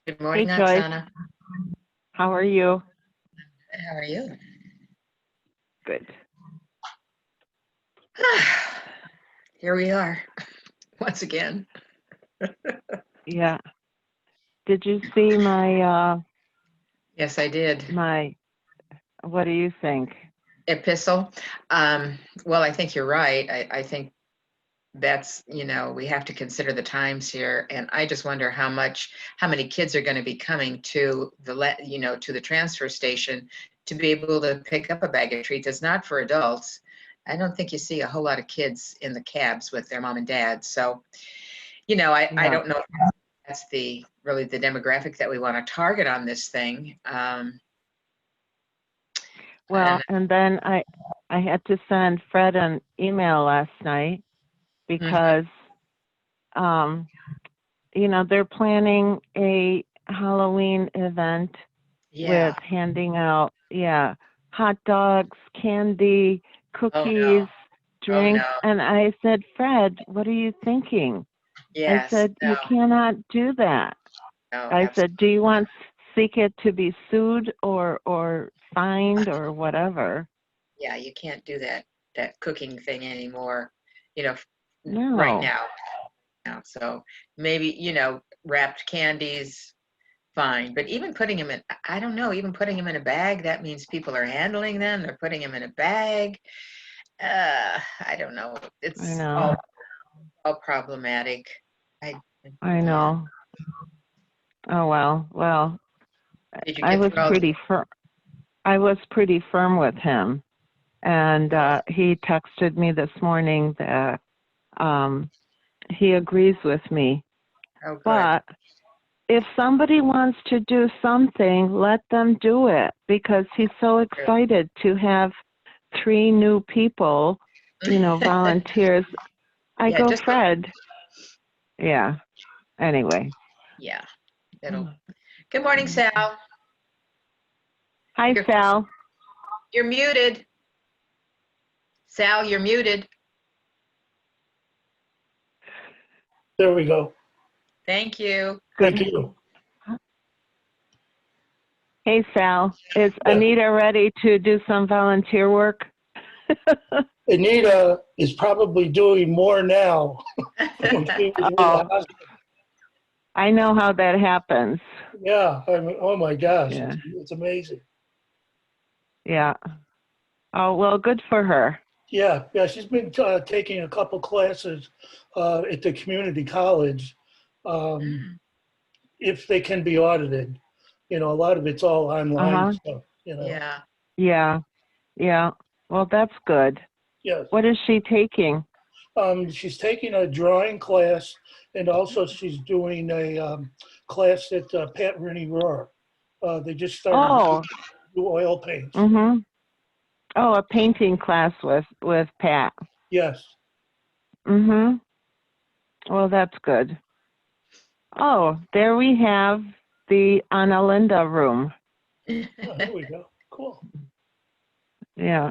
Good Hey morning, Joyce, Oksana. how are you? How are you? Good. Here we are, once again. Yeah. Did you see my Yes, I did. what do you think? Epistle. Well, I think you're right. I think that's, we have to consider the times here. And I just wonder how many kids are going to be coming to to the transfer station to be able to pick up a bag of treats. It's not for adults. I don't think you see a whole lot of kids in the cabs with their mom and dad. So, I Yeah. don't know if that's really the demographic that we want to target on this thing. Well, and then I had to send Fred an email last night because they're planning a Halloween event Yeah. with handing out hot dogs, candy, cookies, drinks. no. And I said, Fred, what are you thinking? Yes. I said, you cannot do that. No, I said, do you want Seekit to be sued or fined or whatever? Yeah, you can't do that cooking thing anymore, No. right now. So maybe, wrapped candies, fine. But even putting them I don't know, even putting them in a bag, that means people are handling them. They're putting them in a bag. I don't know. It's I know. all problematic. I know. Oh, well, Did you I get was through all pretty firm. I was pretty firm with him. And he texted me this morning that he agrees with me. Oh, good. But if somebody wants to do something, let them do it, because he's so excited to have 3 new people, volunteers. I Yeah, go, just Fred. Yeah. Anyway. Yeah. Good morning, Sal. Hi, Sal. You're muted. Sal, you're muted. There we go. Thank you. Good. Thank you. Hey, Sal. Is Anita ready to do some volunteer work? Anita is probably doing more now. When she was in the hospital. I know how that happens. Yeah, I mean, oh my gosh, Yeah. it's amazing. Yeah. Oh, well, good for her. Yeah, she's been taking a couple classes at the community college, if they can be audited. A lot of it's all online stuff. Yeah. Well, that's good. Yes. What is she taking? She's taking a drawing class, and also she's doing a class at Pat Rooney Roar. They just started to do oil paints. Mm-hmm. Oh, a painting class with Pat. Yes. Mm-hmm. Well, that's good. Oh, there we have the Analinda room. Oh, there we go. Cool. Yeah.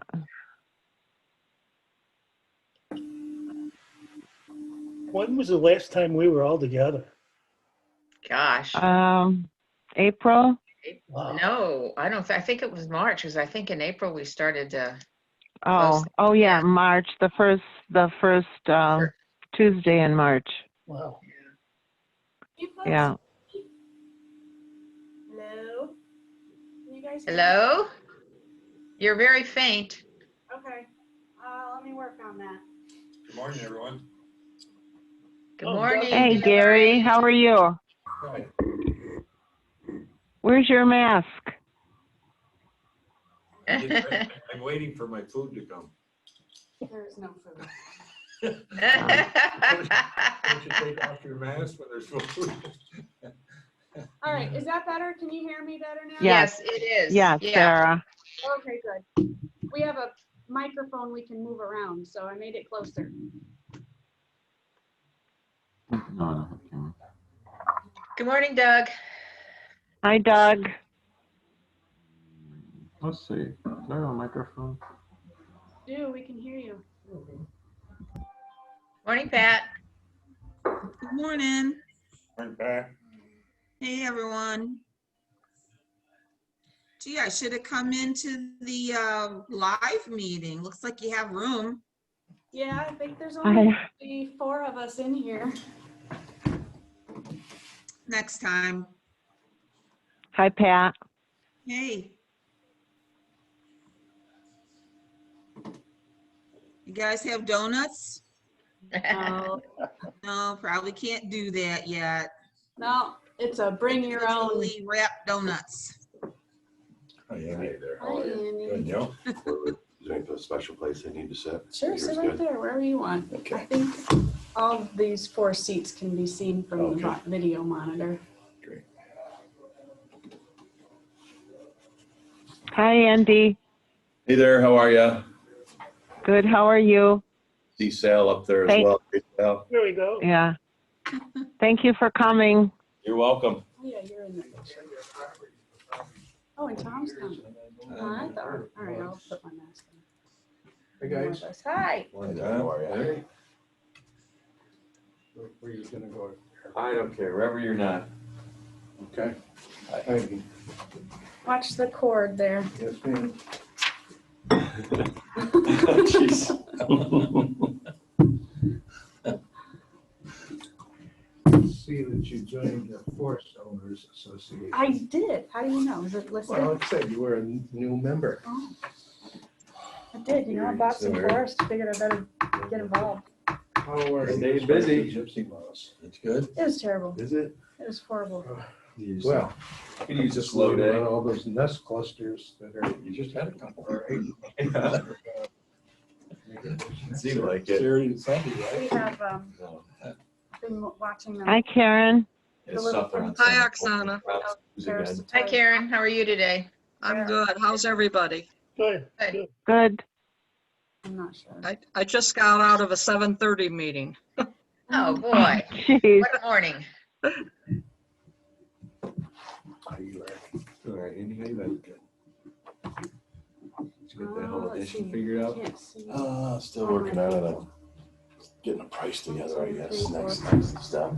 When was the last time we were all together? Gosh. April? Wow. No, I don't. I think it was March, because I think in April we started to. Oh yeah, March, the first Tuesday in March. Wow. Yeah. Hello? Can you guys hear me? Hello? You're very faint. Okay. Let me work on that. Good morning, everyone. Good morning. Hey, Gary, how are you? Hi. Where's your mask? I'm waiting for my food to come. There's no food. Don't you take off your mask when there's food? All right, is that better? Can you hear me better now? Yes, it is. Yes, Sarah. Okay, good. We have a microphone we can move around, so I made it closer. Good morning, Doug. Hi, Doug. Let's see. Is there a microphone? We can hear you. Morning, Pat. Good morning. Morning, Pat. Hey, everyone. Gee, I should have come into the live meeting. Looks like you have room. Yeah, I think there's only 4 of us in here. Next time. Hi, Pat. Hey. You guys have donuts? No, No, probably can't do that yet. no, it's a bring your own. Individually wrapped donuts. Oh, yeah, hey there. Hi, How are you? Andy. Good, Joe? Is there a special place they need to sit? Sure, Yours sit right good? there, wherever you want. I Okay. think all of these 4 seats can be seen from the Okay. video monitor. Great. Hi, Andy. Hey there, how are you? Good. How are you? See Sal up there as Hey. well. Hey, Sal. There we go. Yeah. Thank you for coming. You're welcome. Oh, yeah, you're in the picture. Oh, and Tom's coming. I thought, all right, I'll put my mask on. Hey, guys. Hi. Hey there, how are you? Where are you gonna go? I don't care, wherever you're not. Okay. Thank you. Watch the cord there. Yes, ma'am. Jeez. See that you joined the Forest Owners Association. I did. How do you know? Is it listed? Well, it said you were a new member. Oh, I did. You know, I bought some forest. Figured I better get involved. How are you? Stayed busy. Gypsy mouse. That's good. It was terrible. Is it? It was horrible. Well, You could use a just slow loaded day. on all those nest clusters that are. You just had a couple. are eight. Yeah. Seemed like it. Saturday and Sunday, We right? have No, been watching them. Hi, Karen. It's little suffer on Hi, Sunday. Oksana. Rouse again. Hi, Karen. How are you today? I'm good. How's everybody? Good. Good. Good. Good. I'm not sure. I just got out of a 7:30 meeting. Oh, boy. Jeez. What a morning. How you like? All right, Andy, how you been? Did you get that whole Let's edition see. figured out? Can't see. Still working on it. Getting a price together, I guess, next step.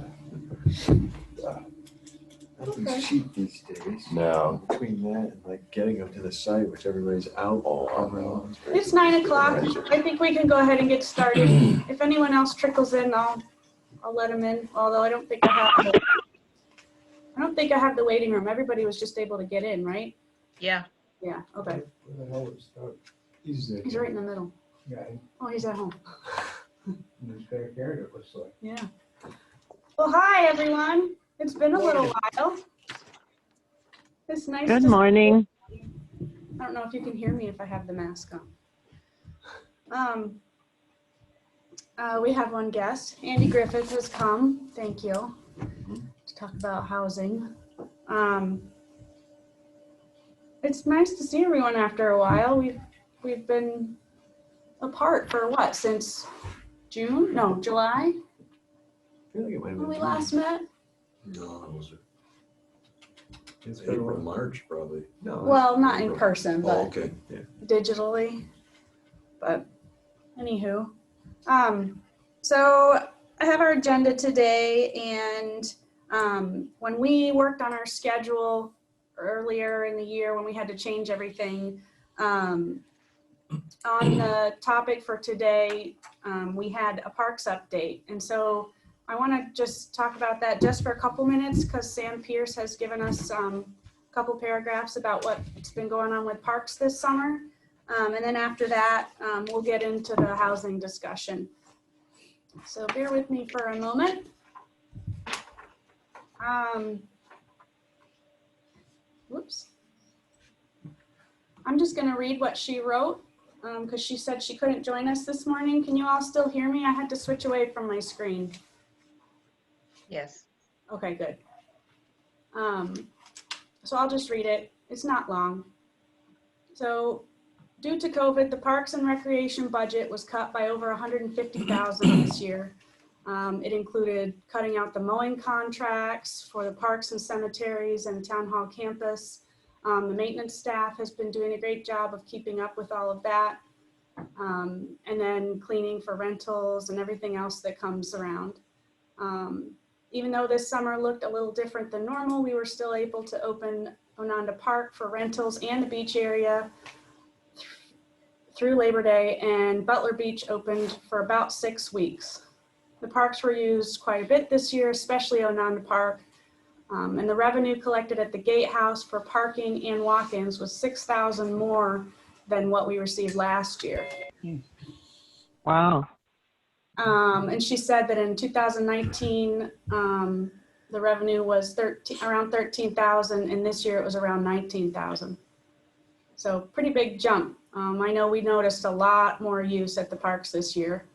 Nothing's cheap these days. No. Between that and like getting them to the site, which everybody's out. Oh, I know. It's 9 o'clock. I think we can go ahead and get started. If anyone else trickles in, I'll let them in. Although I don't think I have the waiting room. Everybody was just able to get in, right? Yeah. Yeah. Okay. Where the hell is Doug? He's there. He's right in the middle. Yeah, Oh, he's at home. he's back here, it looks like. Yeah. Well, hi everyone. It's been a little while. It's nice. Good to- morning. I don't know if you can hear me if I have the mask on. We have one guest. Andy Griffith has come. Thank you. To talk about housing. It's nice to see everyone after a while. We've been apart for what, since June? No, July, I feel like it might have when we been last met. No, it was It's been a April, while. March, probably. No. Well, not in person, Oh, but okay. digitally. But anywho, so I have our agenda today, and when we worked on our schedule earlier in the year, when we had to change everything, on the topic for today, we had a parks update, and so I want to just talk about that just for a couple minutes because Sam Pierce has given us a couple paragraphs about what's been going on with parks this summer. And then after that, we'll get into the housing discussion. So bear with me for a moment. Whoops. I'm just going to read what she wrote because she said she couldn't join us this morning. Can you all still hear me? I had to switch away from my screen. Yes. Okay, good. So I'll just read it. It's not long. So due to COVID, the Parks and Recreation budget was cut by over $150,000 this year. It included cutting out the mowing contracts for the parks and cemeteries and town hall campus. The maintenance staff has been doing a great job of keeping up with all of that. And then cleaning for rentals and everything else that comes around. Even though this summer looked a little different than normal, we were still able to open Ononda Park for rentals and the beach area through Labor Day, and Butler Beach opened for about 6 weeks. The parks were used quite a bit this year, especially Ononda Park, and the revenue collected at the gatehouse for parking and walk-ins was $6,000 more than what we received last year. Wow. And she said that in 2019, the revenue was around 13,000, and this year it was around 19,000. So pretty big jump. I know we noticed a lot more use at the parks this year.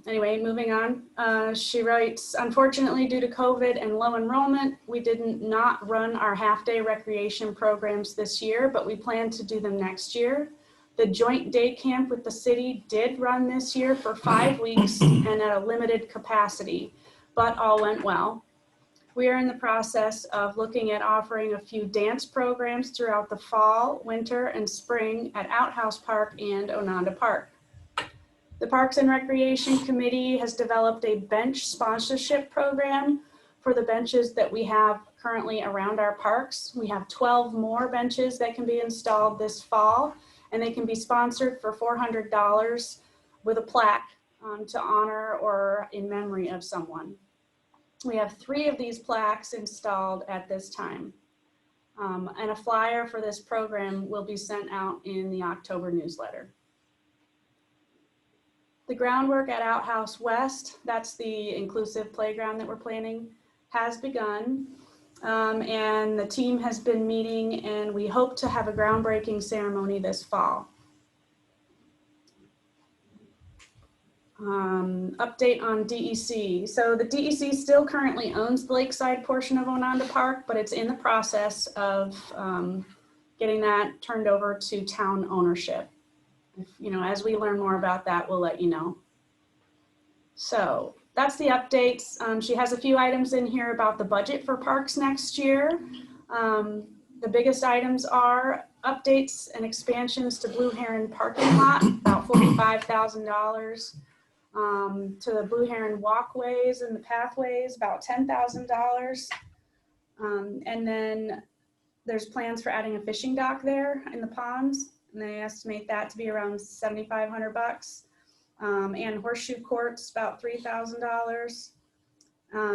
Anyway, moving on. She writes, unfortunately, due to COVID and low enrollment, we did not run our half-day recreation programs this year, but we plan to do them next year. The joint day camp with the city did run this year for 5 weeks and at a limited capacity, but all went well. We are in the process of looking at offering a few dance programs throughout the fall, winter, and spring at Outhouse Park and Ononda Park. The Parks and Recreation Committee has developed a bench sponsorship program for the benches that we have currently around our parks. We have 12 more benches that can be installed this fall, and they can be sponsored for $400 with a plaque to honor or in memory of someone. We have 3 of these plaques installed at this time. And a flyer for this program will be sent out in the October newsletter. The groundwork at Outhouse West, that's the inclusive playground that we're planning, has begun. And the team has been meeting, and we hope to have a groundbreaking ceremony this fall. Update on DEC. So the DEC still currently owns the lakeside portion of Ononda Park, but it's in the process of getting that turned over to town ownership. As we learn more about that, we'll let you know. So that's the updates. She has a few items in here about the budget for parks next year. The biggest items are updates and expansions to Blue Heron parking lot, about $45,000. To the Blue Heron walkways and the pathways, about $10,000. And then there's plans for adding a fishing dock there in the ponds, and they estimate that to be around $7,500. And horseshoe courts, about $3,000.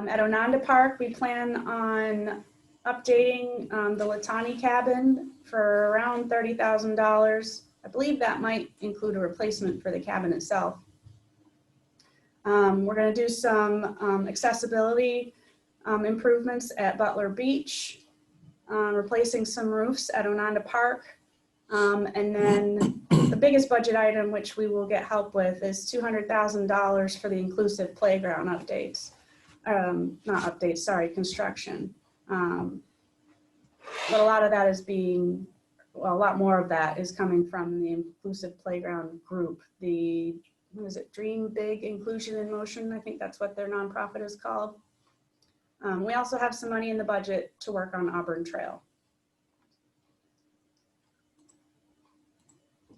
At Ononda Park, we plan on updating the Latani cabin for around $30,000. I believe that might include a replacement for the cabin itself. We're going to do some accessibility improvements at Butler Beach, replacing some roofs at Ononda Park. And then the biggest budget item, which we will get help with, is $200,000 for the inclusive playground updates. Not updates, sorry, construction. But a lot of that is a lot more of that is coming from the inclusive playground group. What is it, Dream Big Inclusion in Motion? I think that's what their nonprofit is called. We also have some money in the budget to work on Auburn Trail.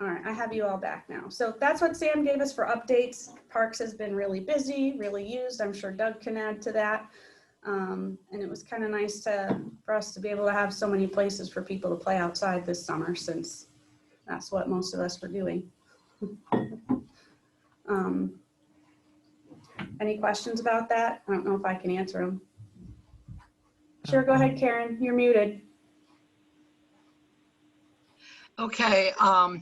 All right, I have you all back now. So that's what Sam gave us for updates. Parks has been really busy, really used. I'm sure Doug can add to that. And it was kind of nice for us to be able to have so many places for people to play outside this summer, since that's what most of us were doing. Any questions about that? I don't know if I can answer them. Sure, go ahead, Karen, you're muted. Okay, I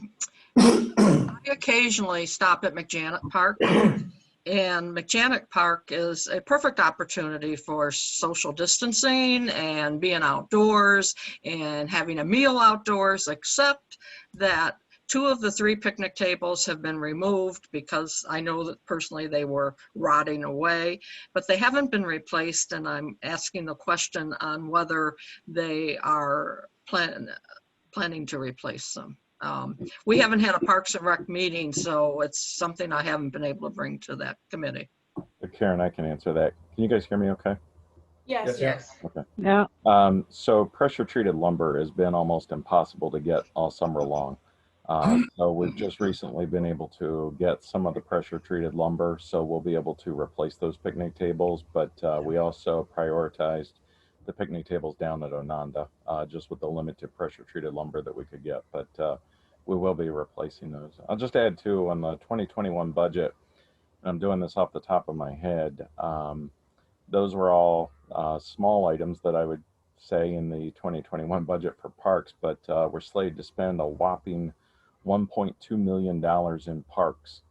occasionally stop at McJanet Park, and McJanet Park is a perfect opportunity for social distancing and being outdoors and having a meal outdoors, except that 2 of the 3 picnic tables have been removed because I know that personally they were rotting away, but they haven't been replaced, and I'm asking the question on whether they are planning to replace them. We haven't had a Parks and Rec meeting, so it's something I haven't been able to bring to that committee. Karen, I can answer that. Can you guys hear me okay? Yes. Yes. Okay. Yeah. So pressure treated lumber has been almost impossible to get all summer long. So we've just recently been able to get some of the pressure treated lumber, so we'll be able to replace those picnic tables. But we also prioritized the picnic tables down at Ononda, just with the limited pressure treated lumber that we could get. But we will be replacing those. I'll just add too, on the 2021 budget, and I'm doing this off the top of my head, those were all small items that I would say in the 2021 budget for parks, but we're slated to spend a whopping $1.2 million in parks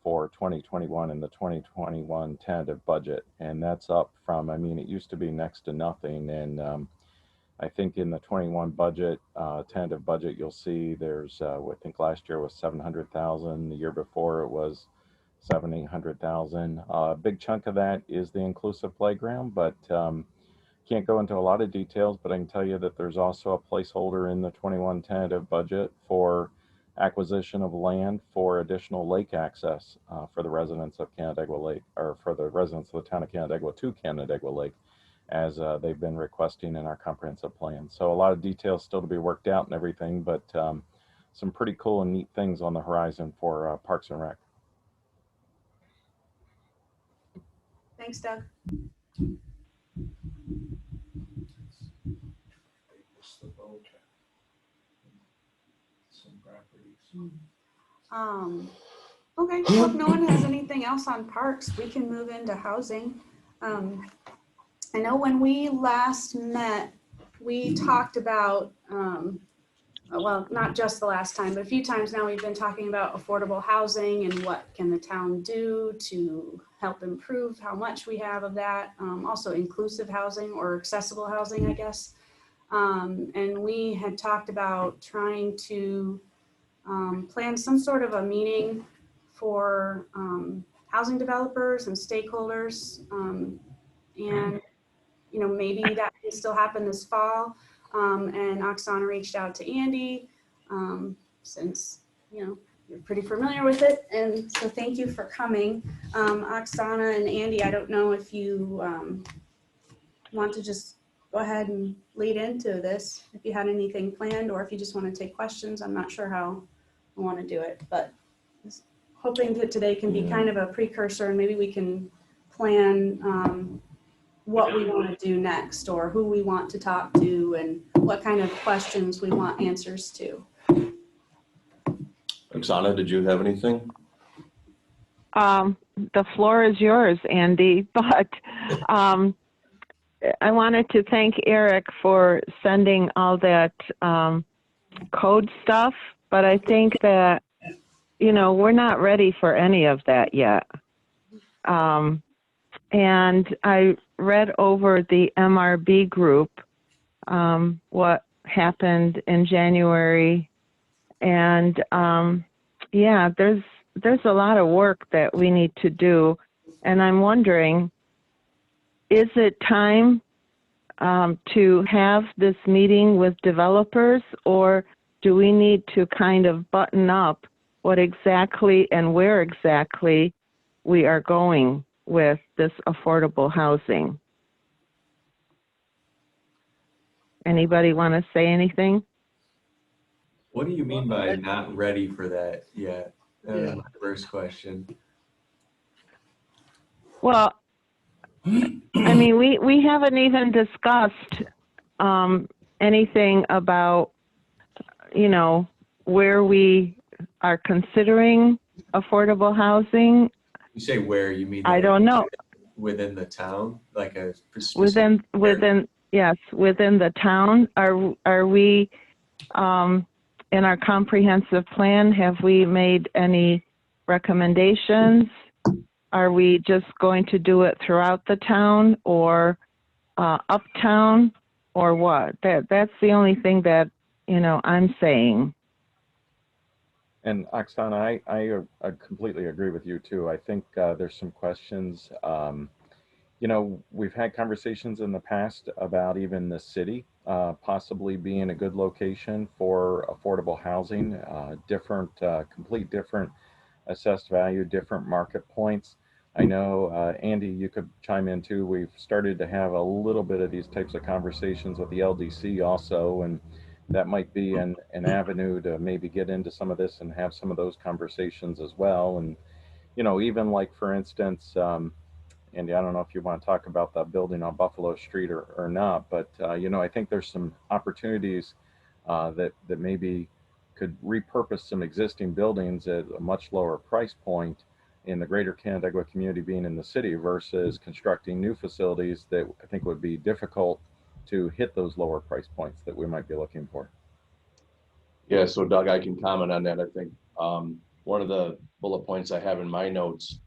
for 2021 in the 2021 tentative budget. And that's up from, I mean, it used to be next to nothing. And I think in the 21 budget, tentative budget, you'll see there's, I think last year was 700,000. The year before it was 700,000. A big chunk of that is the inclusive playground, but can't go into a lot of details, but I can tell you that there's also a placeholder in the 21 tentative budget for acquisition of land for additional lake access for the residents of Canandaigua Lake, or for the residents of the town of Canandaigua to Canandaigua Lake, as they've been requesting in our comprehensive plan. So a lot of details still to be worked out and everything, but some pretty cool and neat things on the horizon for Parks and Rec. Thanks, Doug. Okay, well, if no one has anything else on parks, we can move into housing. I know when we last met, we talked about, well, not just the last time, but a few times now we've been talking about affordable housing and what can the town do to help improve how much we have of that. Also inclusive housing or accessible housing, I guess. And we had talked about trying to plan some sort of a meeting for housing developers and stakeholders. And, you know, maybe that can still happen this fall. And Oksana reached out to Andy since, you know, you're pretty familiar with it. And so thank you for coming. Oksana and Andy, I don't know if you want to just go ahead and lead into this, if you had anything planned, or if you just want to take questions. I'm not sure how I want to do it, but hoping that today can be kind of a precursor, and maybe we can plan what we want to do next, or who we want to talk to, and what kind of questions we want answers to. Oksana, did you have anything? The floor is yours, Andy, but I wanted to thank Eric for sending all that code stuff, but I think that, you know, we're not ready for any of that yet. And I read over the MRB group, what happened in January, and yeah, there's a lot of work that we need to do, and I'm wondering, is it time to have this meeting with developers, or do we need to kind of button up what exactly and where exactly we are going with this affordable housing? Anybody want to say anything? What do you mean by not ready for that yet? My first question. Well, I mean, we haven't even discussed anything about, you know, where we are considering affordable housing. You say where, you mean? I don't know. Within the town, like a specific yes, within the town. Are we in our comprehensive plan? Have we made any recommendations? Are we just going to do it throughout the town, or uptown, or what? That's the only thing that, you know, I'm saying. And Oksana, I completely agree with you too. I think there's some questions. You know, we've had conversations in the past about even the city possibly being a good location for affordable housing, complete different assessed value, different market points. I know, Andy, you could chime in too. We've started to have a little bit of these types of conversations with the LDC also, and that might be an avenue to maybe get into some of this and have some of those conversations as well. And, even like, for instance, Andy, I don't know if you want to talk about the building on Buffalo Street or not, but, I think there's some opportunities that maybe could repurpose some existing buildings at a much lower price point in the greater Canandaigua community, being in the city, versus constructing new facilities that I think would be difficult to hit those lower price points that we might be looking for. Yeah, so Doug, I can comment on that. I think one of the bullet points I have in my notes,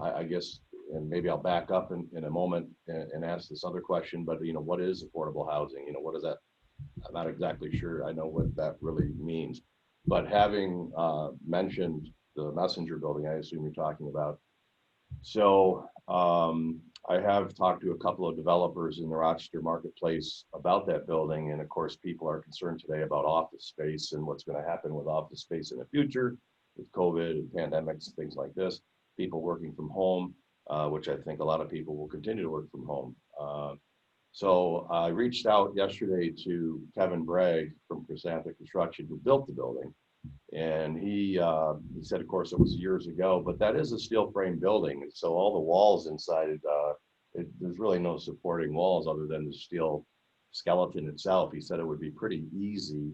I guess, and maybe I'll back up in a moment and ask this other question, but what is affordable housing? What is that? I'm not exactly sure I know what that really means, but having mentioned the Messenger building, I assume you're talking about. So I have talked to a couple of developers in the Rochester marketplace about that building. And of course, people are concerned today about office space and what's going to happen with office space in the future with COVID and pandemics, things like this, people working from home, which I think a lot of people will continue to work from home. So I reached out yesterday to Kevin Bragg from Chrysanthemum Construction, who built the building. And he said, of course, it was years ago, but that is a steel frame building. So all the walls inside, there's really no supporting walls other than the steel skeleton itself. He said it would be pretty easy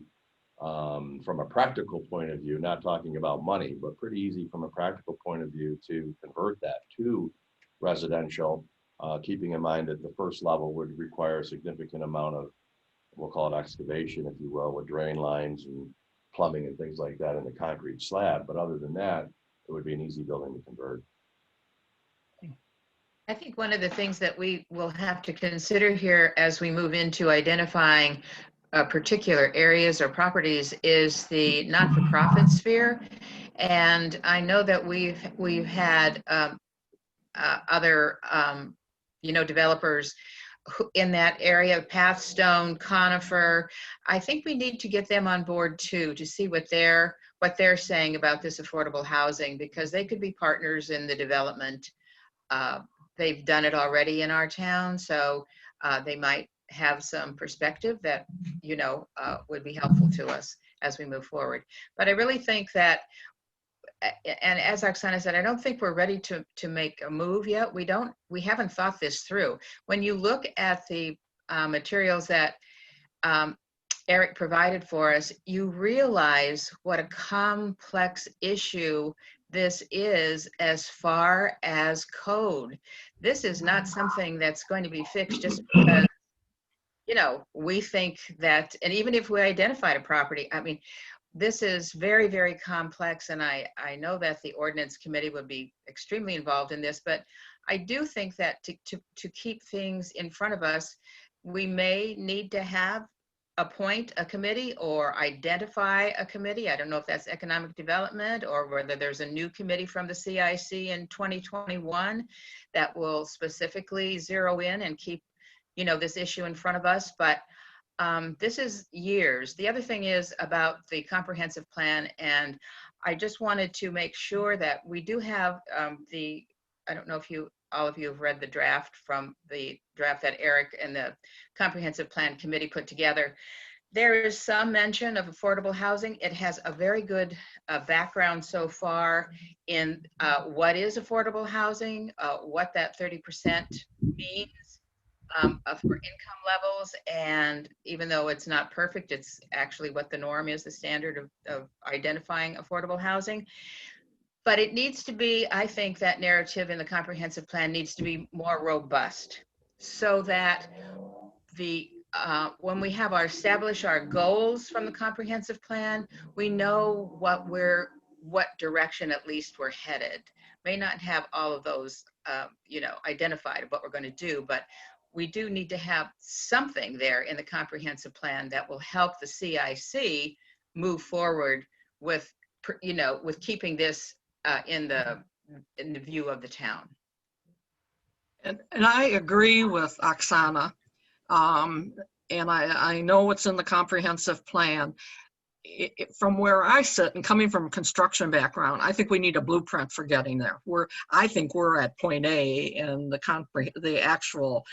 from a practical point of view, not talking about money, but pretty easy from a practical point of view to convert that to residential, keeping in mind that the first level would require a significant amount of, we'll call it excavation, if you will, with drain lines and plumbing and things like that in the concrete slab. But other than that, it would be an easy building to convert. I think one of the things that we will have to consider here as we move into identifying particular areas or properties is the not-for-profit sphere. And I know that we've had other developers in that area, Pathstone, Conifer. I think we need to get them on board too, to see what they're saying about this affordable housing, because they could be partners in the development. They've done it already in our town, so they might have some perspective that would be helpful to us as we move forward. But I really think that, and as Oksana said, I don't think we're ready to make a move yet. We haven't thought this through. When you look at the materials that Eric provided for us, you realize what a complex issue this is as far as code. This is not something that's going to be fixed just because, we think that, and even if we identified a property, I mean, this is very, very complex, and I know that the ordinance committee would be extremely involved in this, but I do think that to keep things in front of us, we may need to appoint a committee or identify a committee. I don't know if that's economic development or whether there's a new committee from the CIC in 2021 that will specifically zero in and keep, this issue in front of us. But this is years. The other thing is about the comprehensive plan, and I just wanted to make sure that we do have I don't know if all of you have read the draft that Eric and the comprehensive plan committee put together. There is some mention of affordable housing. It has a very good background so far in what is affordable housing, what that 30% means for income levels, and even though it's not perfect, it's actually what the norm is, the standard of identifying affordable housing. But it needs to be, I think that narrative in the comprehensive plan needs to be more robust, so that when we have establish our goals from the comprehensive plan, we know what direction at least we're headed. May not have all of those identified of what we're going to do, but we do need to have something there in the comprehensive plan that will help the CIC move forward with keeping this in the view of the town. And I agree with Oksana. And I know what's in the comprehensive plan. from where I sit and coming from a construction background, I think we need a blueprint for getting there. I think we're at point A, and the actual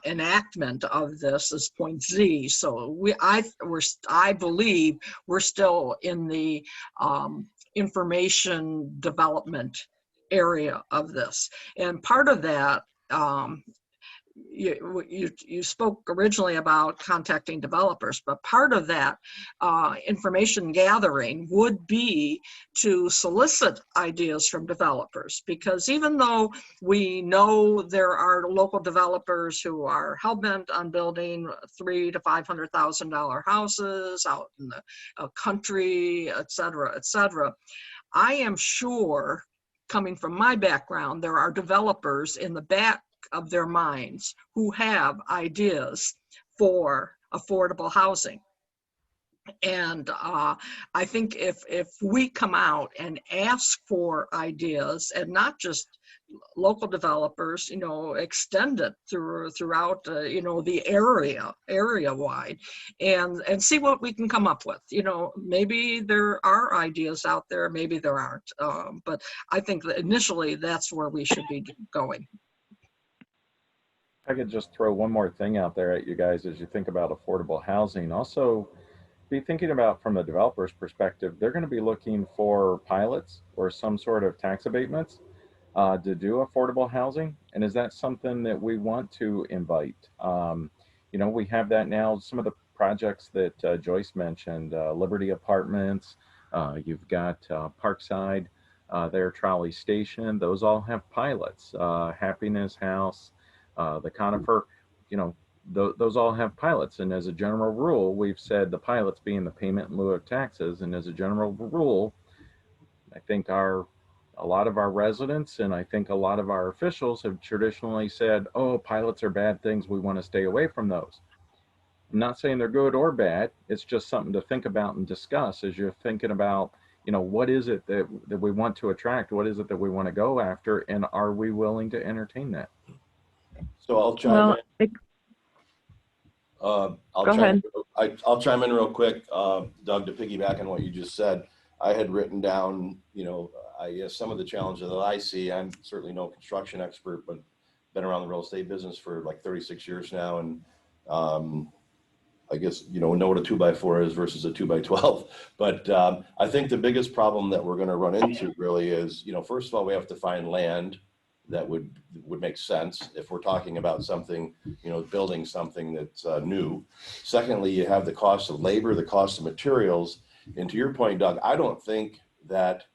enactment of this is point Z. So I believe we're still in the information development area of this, and part of that. You spoke originally about contacting developers, but part of that information gathering would be to solicit ideas from developers, because even though we know there are local developers who are hell-bent on building $300,000 to $500,000 houses out in the country, et cetera, I am sure, coming from my background, there are developers in the back of their minds who have ideas for affordable housing. And I think if we come out and ask for ideas, and not just local developers, extend it throughout, the area wide, and see what we can come up with. Maybe there are ideas out there, maybe there aren't. But I think that initially that's where we should be going. I could just throw one more thing out there at you guys as you think about affordable housing. Also, be thinking about, from the developer's perspective, they're going to be looking for pilots or some sort of tax abatements to do affordable housing. And is that something that we want to invite? We have that now. Some of the projects that Joyce mentioned, Liberty Apartments, you've got Parkside, their Trolley Station, those all have pilots. Happiness House, the Conifer, those all have pilots. And as a general rule, we've said the pilots being the payment in lieu of taxes. And as a general rule, I think a lot of our residents, and I think a lot of our officials have traditionally said, oh, pilots are bad things, we want to stay away from those. I'm not saying they're good or bad. It's just something to think about and discuss as you're thinking about, what is it that we want to attract? What is it that we want to go after? And are we willing to entertain that? So I'll chime in. I'll chime in real quick, Doug, to piggyback on what you just said. I had written down, I guess some of the challenges that I see. I'm certainly no construction expert, but been around the real estate business for like 36 years now. And I guess, know what a 2x4 is versus a 2x12. But I think the biggest problem that we're going to run into really is, first of all, we have to find land that would make sense if we're talking about something, building something that's new. Secondly, you have the cost of labor, the cost of materials. And to your point, Doug, I don't think that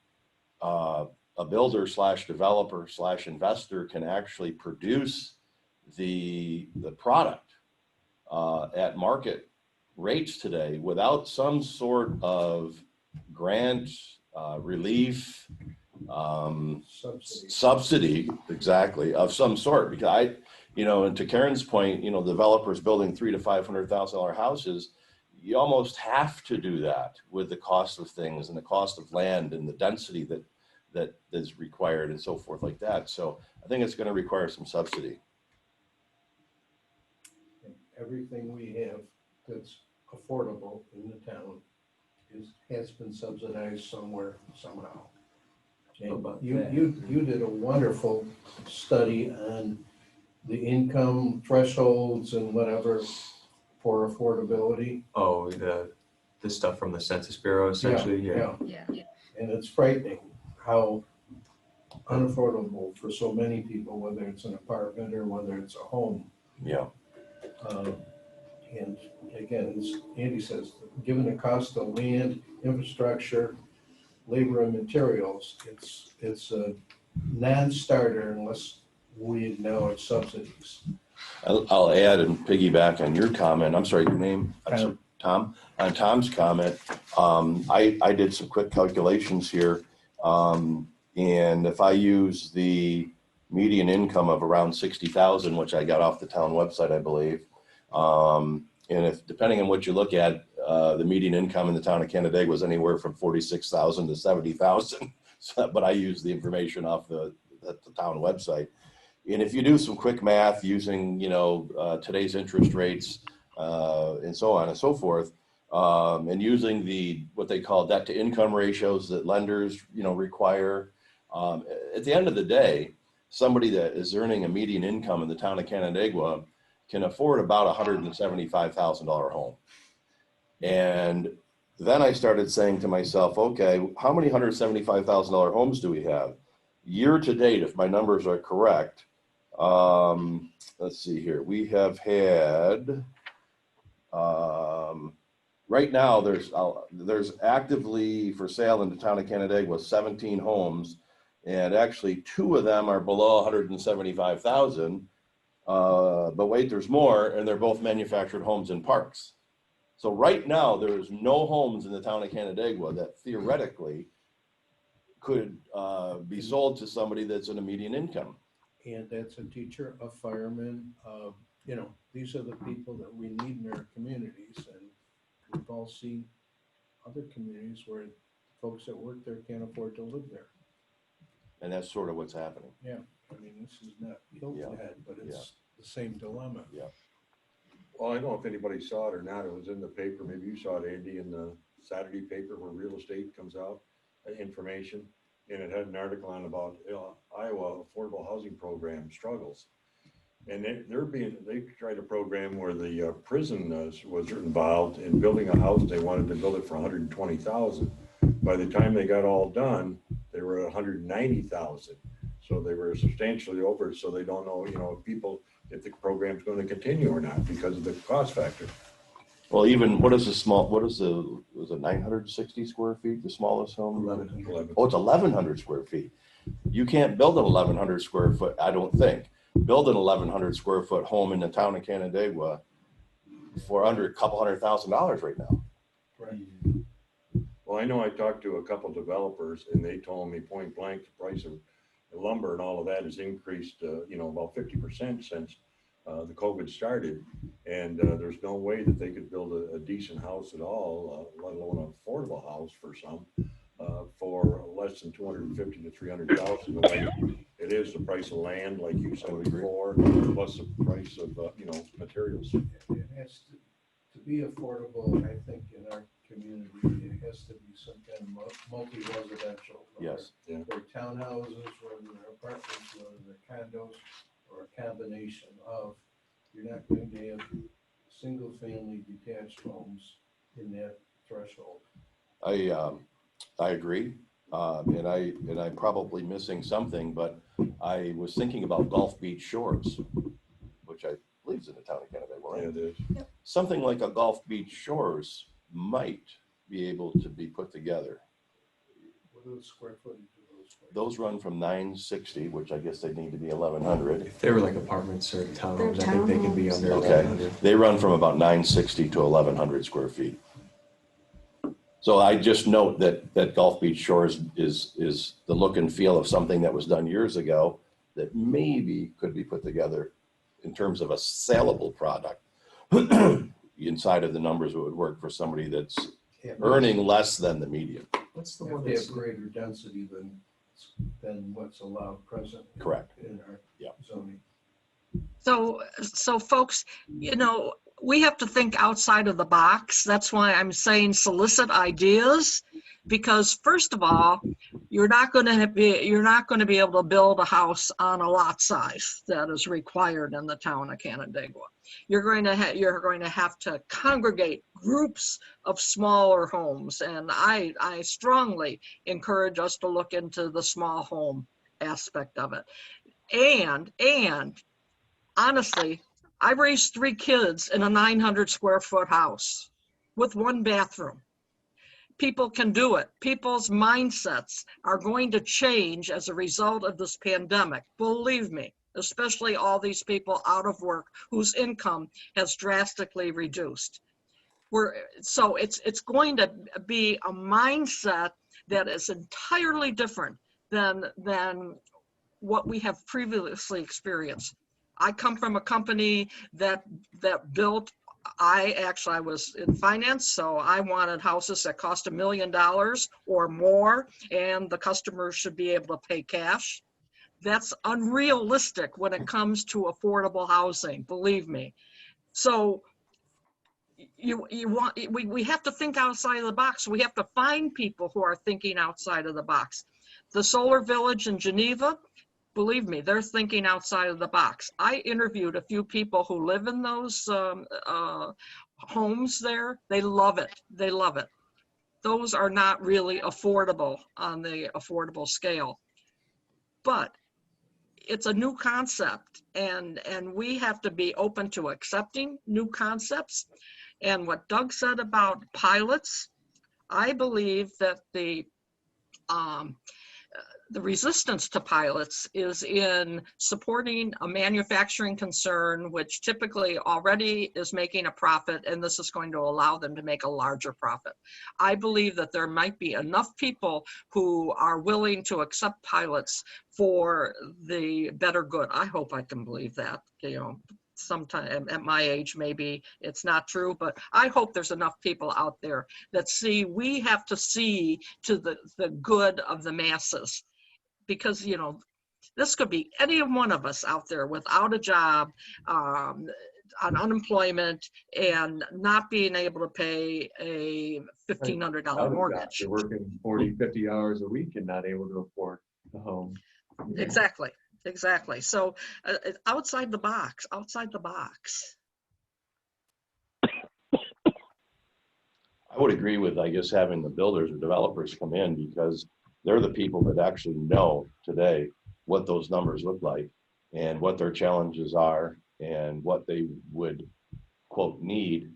a builder / developer / investor can actually produce the product at market rates today without some sort of grant, relief, subsidy, exactly, of some sort. Because and to Karen's point, developers building $300,000 to $500,000 houses, you almost have to do that with the cost of things and the cost of land and the density that is required and so forth like that. So I think it's going to require some subsidy. Everything we have that's affordable in the town has been subsidized somewhere, somehow. And you did a wonderful study on the income thresholds and whatever for affordability. Oh, the stuff from the Census Bureau, essentially. Yeah. And it's frightening how unaffordable for so many people, whether it's an apartment or whether it's a home. Yeah. And again, as Andy says, given the cost of land, infrastructure, labor and materials, it's a non-starter unless we acknowledge subsidies. I'll add and piggyback on your comment. I'm sorry, your name? Tom. On Tom's comment, I did some quick calculations here. And if I use the median income of around 60,000, which I got off the town website, I believe. And if, depending on what you look at, the median income in the town of Canandaigua was anywhere from 46,000 to 70,000. So, but I used the information off the town website. And if you do some quick math using, today's interest rates and so on and so forth, and using what they call debt to income ratios that lenders, require. At the end of the day, somebody that is earning a median income in the town of Canandaigua can afford about $175,000 home. And then I started saying to myself, okay, how many $175,000 homes do we have? Year to date, if my numbers are correct, let's see here, we have had, right now there's actively for sale in the town of Canandaigua 17 homes, and actually 2 of them are below 175,000. But wait, there's more, and they're both manufactured homes in parks. So right now, there is no homes in the town of Canandaigua that theoretically could be sold to somebody that's in a median income. And that's a teacher, a fireman, these are the people that we need in our communities. And we've all seen other communities where folks that work there can't afford to live there. And that's sort of what's happening. Yeah, I mean, this is not Hilton Head, but it's the same dilemma. Yeah. Well, I don't know if anybody saw it or not. It was in the paper. Maybe you saw it, Andy, in the Saturday paper where real estate comes out, information. And it had an article on about Iowa affordable housing program struggles. And they tried a program where the prison was involved in building a house. They wanted to build it for $120,000. By the time they got all done, they were at $190,000. So they were substantially over. So they don't know, if the program's going to continue or not because of the cost factor. Well, even was it 960 square feet, the smallest home? 11. Oh, it's 1,100 square feet. You can't build an 1,100 square foot, I don't think. Build an 1,100 square foot home in the town of Canandaigua for under a couple $100,000 right now. Right. Well, I know I talked to a couple developers and they told me point blank, the price of lumber and all of that has increased, about 50% since the COVID started. And there's no way that they could build a decent house at all, let alone an affordable house for some, for less than 250 to 300,000. The way it is, the price of land, like you said before, plus the price of materials. It has to be affordable. I think in our community, it has to be some kind of multi-residential. Yes. Yeah. Or townhouses, whether they're apartments, whether they're condos, or a combination of. You're not going to have single-family detached homes in that threshold. I agree, and I'm probably missing something, but I was thinking about Gulf Beach Shores, which I believe is in the town of Canandaigua, right? Yeah, it is. Yep. Something like a Gulf Beach Shores might be able to be put together. What are the square footage of those? Those run from 960, which I guess they need to be 1,100. If they were like apartments or townhomes, I think they could be under Okay, 1,100. they run from about 960 to 1,100 square feet. So I just note that Gulf Beach Shores is the look and feel of something that was done years ago that maybe could be put together in terms of a saleable product. Inside of the numbers, it would work for somebody that's earning less than the median. What's the They one have that's greater density than what's allowed present. Correct. In our zoning. So folks, we have to think outside of the box. That's why I'm saying solicit ideas, because first of all, you're not going to be able to build a house on a lot size that is required in the town of Canandaigua. You're going to have to congregate groups of smaller homes, and I strongly encourage us to look into the small home aspect of it. And honestly, I raised 3 kids in a 900 square foot house with 1 bathroom. People can do it. People's mindsets are going to change as a result of this pandemic. Believe me, especially all these people out of work whose income has drastically reduced. So it's going to be a mindset that is entirely different than what we have previously experienced. I come from a company that built, I was in finance, so I wanted houses that cost $1 million or more, and the customers should be able to pay cash. That's unrealistic when it comes to affordable housing, believe me. So we have to think outside of the box. We have to find people who are thinking outside of the box. The Solar Village in Geneva, believe me, they're thinking outside of the box. I interviewed a few people who live in those homes there. They love it. They love it. Those are not really affordable on the affordable scale, but it's a new concept, and we have to be open to accepting new concepts. And what Doug said about pilots, I believe that the resistance to pilots is in supporting a manufacturing concern, which typically already is making a profit, and this is going to allow them to make a larger profit. I believe that there might be enough people who are willing to accept pilots for the better good. I hope I can believe that, you know. Sometime at my age, maybe it's not true, but I hope there's enough people out there that see we have to see to the good of the masses. Because, you know, this could be any one of us out there without a job, on unemployment, and not being able to pay a $1,500 mortgage. You're working 40, 50 hours a week and not able to afford a home. Exactly, exactly. So outside the box, outside the box. I would agree with, I guess, having the builders or developers come in, because they're the people that actually know today what those numbers look like and what their challenges are and what they would, quote, need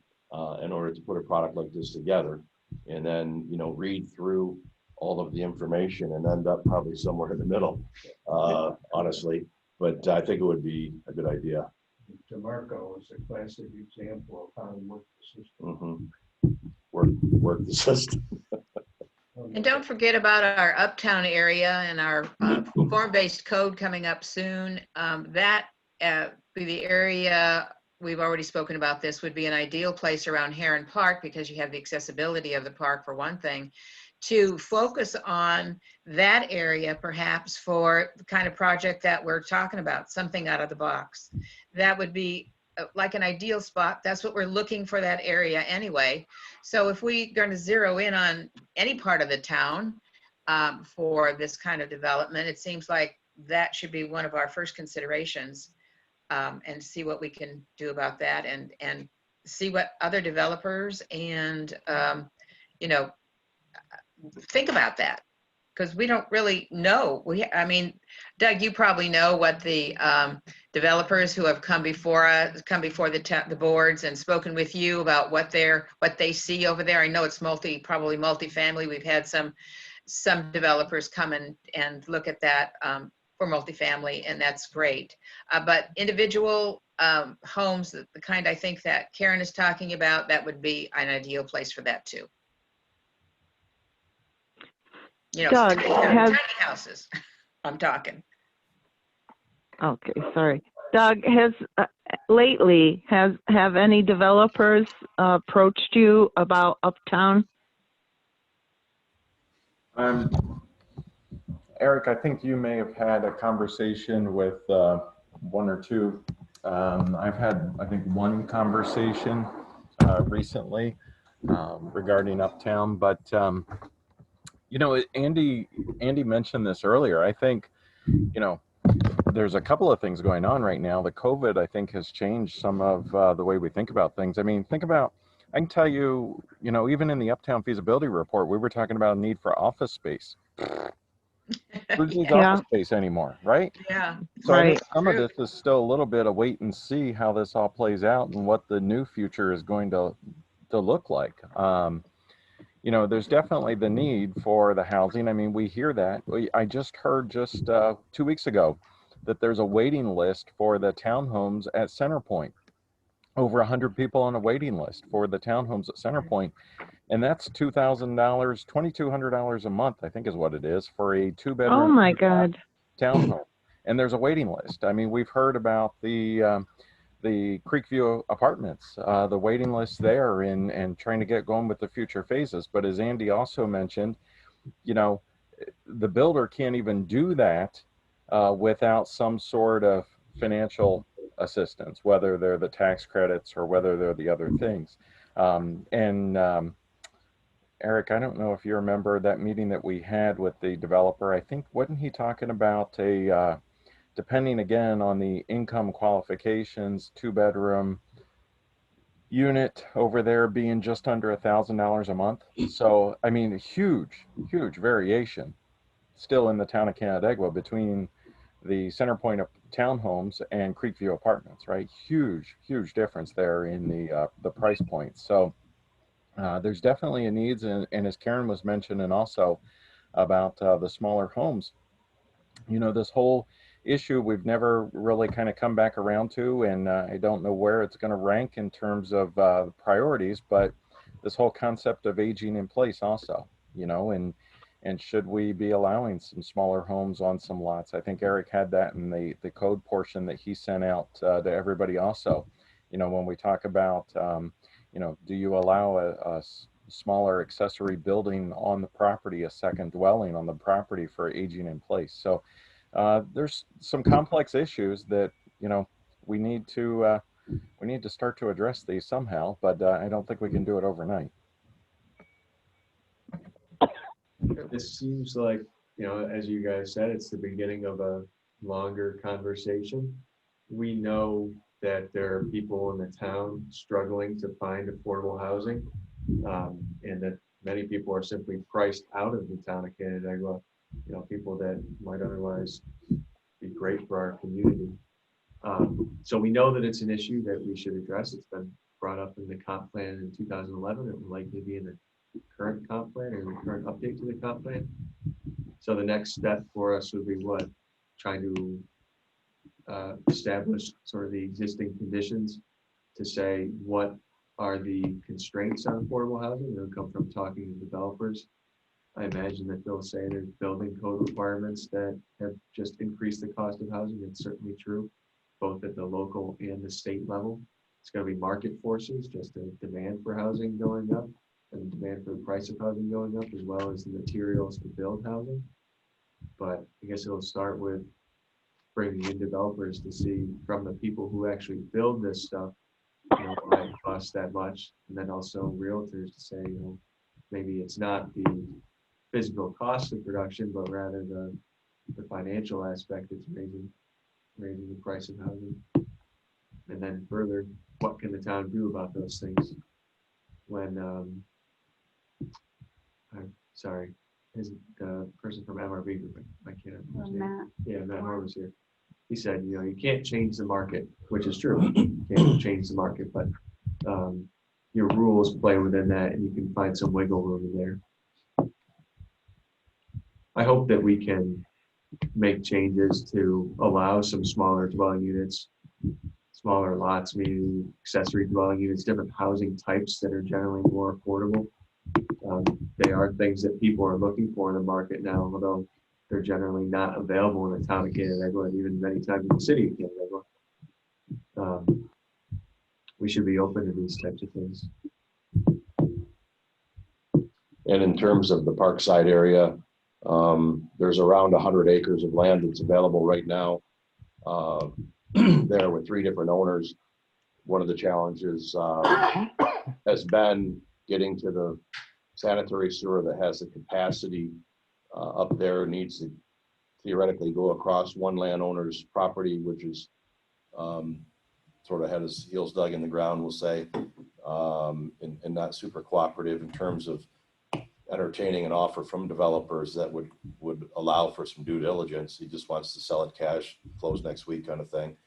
in order to put a product like this together. And then, you know, read through all of the information and end up probably somewhere in the middle, honestly. But I think it would be a good idea. DeMarco is a classic example of how to work the system. Work the system. And don't forget about our uptown area and our form-based code coming up soon. That be the area, we've already spoken about this, would be an ideal place around Heron Park, because you have the accessibility of the park for one thing, to focus on that area perhaps for the kind of project that we're talking about, something out of the box. That would be like an ideal spot. That's what we're looking for, that area anyway. So if we're going to zero in on any part of the town for this kind of development, it seems like that should be one of our first considerations, and see what we can do about that, and see what other developers and you know, think about that, because we don't really know. I mean, Doug, you probably know what the developers who have come before us, before the boards and spoken with you about what they see over there. I know it's probably multifamily. We've had some developers come and look at that for multifamily, and that's great. But individual homes, the kind I think that Karen is talking about, that would be an ideal place for that too. You know, Doug, tiny houses, I'm talking. Okay, sorry. Doug, lately, have any developers approached you about Uptown? Eric, I think you may have had a conversation with one or two. I've had, I think, one conversation recently regarding Uptown, but you know, Andy mentioned this earlier. I think, you know, there's a couple of things going on right now. The COVID, I think, has changed some of the way we think about things. I mean, I can tell you, you know, even in the Uptown feasibility report, we were talking about a need for office space. Who's needs office space anymore, right? Yeah. So I think some of this is still a little bit of wait and see how this all plays out and what the new future is going to look like. You know, there's definitely the need for the housing. I mean, we hear that. I just heard 2 weeks ago that there's a waiting list for the townhomes at Centerpoint. Over 100 people on a waiting list for the townhomes at Centerpoint. And that's $2,000, $2,200 a month, I think is what it is, for a 2-bedroom oh my God. townhome. And there's a waiting list. I mean, we've heard about the Creekview Apartments, the waiting list there, and trying to get going with the future phases. But as Andy also mentioned, you know, the builder can't even do that without some sort of financial assistance, whether they're the tax credits or whether they're the other things. Eric, I don't know if you remember that meeting that we had with the developer. I think, wasn't he talking about depending again on the income qualifications, 2-bedroom unit over there being just under $1,000 a month? So, I mean, huge variation still in the town of Canandaigua between the center point of townhomes and Creekview Apartments, right? Huge difference there in the price point. So there's definitely a needs, and as Karen was mentioning also about the smaller homes, you know, this whole issue we've never really kind of come back around to, and I don't know where it's going to rank in terms of priorities, but this whole concept of aging in place also, you know, and should we be allowing some smaller homes on some lots? I think Eric had that in the code portion that he sent out to everybody also. You know, when we talk about, you know, do you allow a smaller accessory building on the property, a second dwelling on the property for aging in place? So there's some complex issues that, you know, we need to start to address these somehow, but I don't think we can do it overnight. This seems like, you know, as you guys said, it's the beginning of a longer conversation. We know that there are people in the town struggling to find affordable housing, and that many people are simply priced out of the town of Canandaigua, you know, people that might otherwise be great for our community. So we know that it's an issue that we should address. It's been brought up in the comp plan in 2011. It will likely be in the current comp plan or the current update to the comp plan. So the next step for us would be what? Trying to establish sort of the existing conditions to say what are the constraints on affordable housing. It'll come from talking to developers. I imagine that they'll say there's building code requirements that have just increased the cost of housing. It's certainly true, both at the local and the state level. It's going to be market forces, just the demand for housing going up and the demand for the price of housing going up, as well as the materials to build housing. But I guess it'll start with bringing in developers to see from the people who actually build this stuff, you know, why it costs that much. And then also realtors to say, you know, maybe it's not the physical cost of production, but rather the financial aspect that's raising the price of housing. And then further, what can the town do about those things? When I'm sorry, is the person from MRV group, I can't remember his name. Yeah, Matt Moore was here. He said, you know, you can't change the market, which is true. You can't change the market, but your rules play within that, and you can find some wiggle room in there. I hope that we can make changes to allow some smaller dwelling units, smaller lots, maybe accessory dwelling units, different housing types that are generally more affordable. They are things that people are looking for in the market now, although they're generally not available in the town of Canandaigua, and even many times in the city of Canandaigua. We should be open to these types of things. And in terms of the Parkside area, there's around 100 acres of land that's available right now there with 3 different owners. One of the challenges has been getting to the sanitary sewer that has the capacity up there. Needs to theoretically go across one landowner's property, which is sort of had his heels dug in the ground, we'll say, and not super cooperative in terms of entertaining an offer from developers that would allow for some due diligence. He just wants to sell it cash, close next week kind of thing.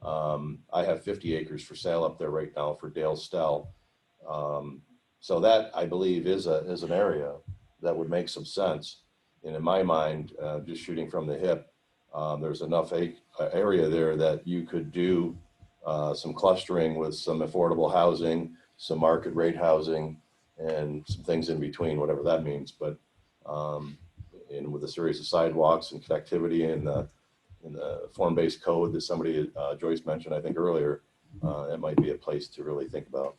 I have 50 acres for sale up there right now for Dale Stell. So that, I believe, is an area that would make some sense. And in my mind, just shooting from the hip, there's enough area there that you could do some clustering with some affordable housing, some market rate housing, and some things in between, whatever that means. But and with a series of sidewalks and connectivity in the form-based code that somebody, Joyce mentioned, I think earlier, it might be a place to really think about.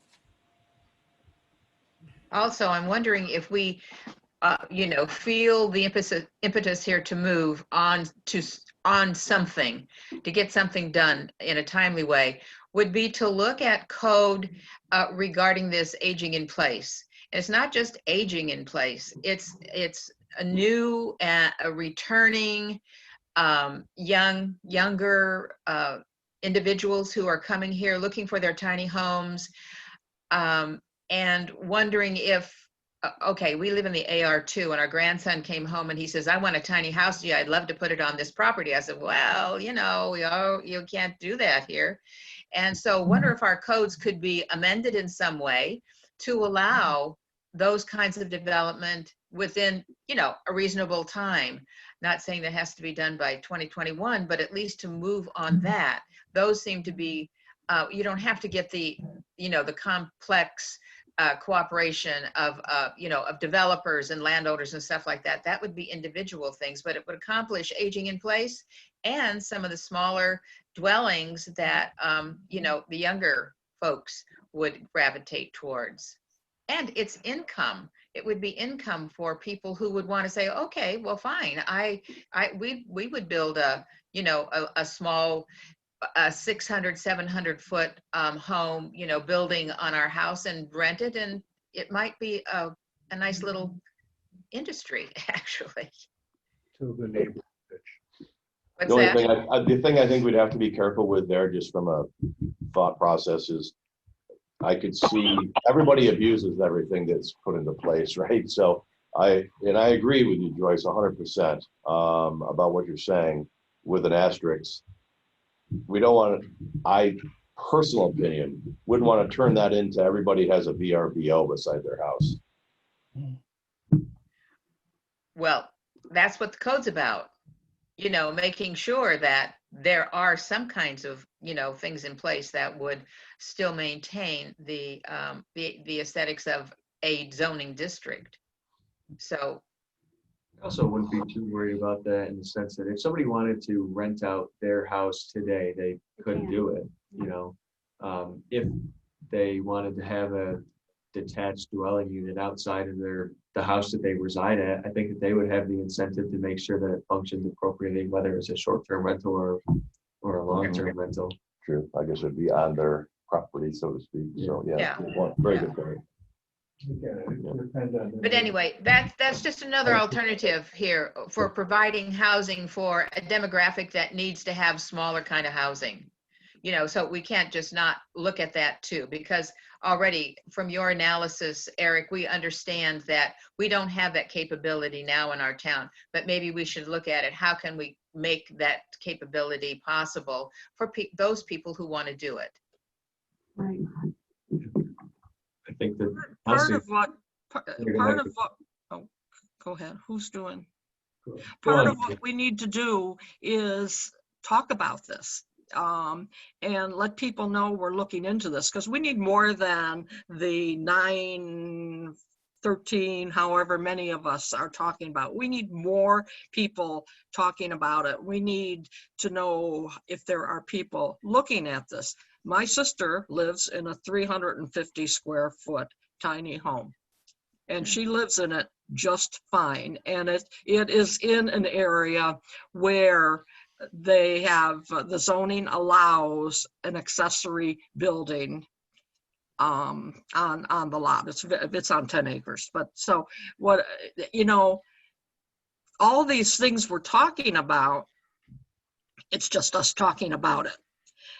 Also, I'm wondering if we, you know, feel the impetus here to move on something, to get something done in a timely way. would be to look at code regarding this aging in place. And it's not just aging in place, it's a new, a returning, younger individuals who are coming here looking for their tiny homes, and wondering if, okay, we live in the AR2, and our grandson came home and he says, I want a tiny house. Yeah, I'd love to put it on this property. I said, well, you know, you can't do that here. And so wonder if our codes could be amended in some way to allow those kinds of development within, you know, a reasonable time. Not saying that has to be done by 2021, but at least to move on that. Those seem to be, you don't have to get the, you know, the complex cooperation of, you know, of developers and landowners and stuff like that. That would be individual things, but it would accomplish aging in place and some of the smaller dwellings that, you know, the younger folks would gravitate towards. And it's income. It would be income for people who would want to say, okay, well, fine. We would build a, you know, a small, 600, 700 foot home, you know, building on our house and rent it. And it might be a nice little industry, actually. To the neighborhood. What's The only that? thing the thing I think we'd have to be careful with there, just from a thought process, is I could see everybody abuses everything that's put into place, right? So I agree with you, Joyce, 100% about what you're saying, with an asterisk. We don't want to, personal opinion, wouldn't want to turn that into everybody has a VRBO beside their house. Well, that's what the code's about. You know, making sure that there are some kinds of, you know, things in place that would still maintain the aesthetics of a zoning district. So I also wouldn't be too worried about that, in the sense that if somebody wanted to rent out their house today, they couldn't do it, you know. If they wanted to have a detached dwelling unit outside of the house that they reside at, I think that they would have the incentive to make sure that it functions appropriately, whether it's a short-term rental or a long-term rental. True. I guess it'd be on their property, so to speak. So yeah. Very good point. But anyway, that's just another alternative here for providing housing for a demographic that needs to have smaller kind of housing. You know, so we can't just not look at that too, because already from your analysis, Eric, we understand that we don't have that capability now in our town, but maybe we should look at it. How can we make that capability possible for those people who want to do it? Right. I think that part of what, oh, go ahead, who's doing? Part of what we need to do is talk about this. And let people know we're looking into this, because we need more than the 9, 13, however many of us are talking about. We need more people talking about it. We need to know if there are people looking at this. My sister lives in a 350 square foot tiny home, and she lives in it just fine. And it is in an area where they have, the zoning allows an accessory building on the lot. It's on 10 acres. But so what, you know, all these things we're talking about, it's just us talking about it.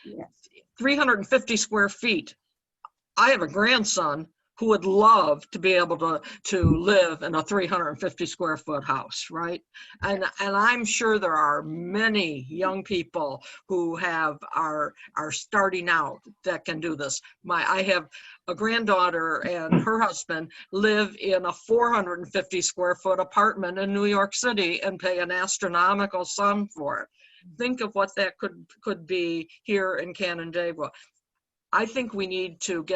Yes. 350 square feet. I have a grandson who would love to be able to live in a 350 square foot house, right? And I'm sure there are many young people who are starting out that can do this. I have a granddaughter and her husband live in a 450 square foot apartment in New York City and pay an astronomical sum for it. Think of what that could be here in Canandaigua. I think we need to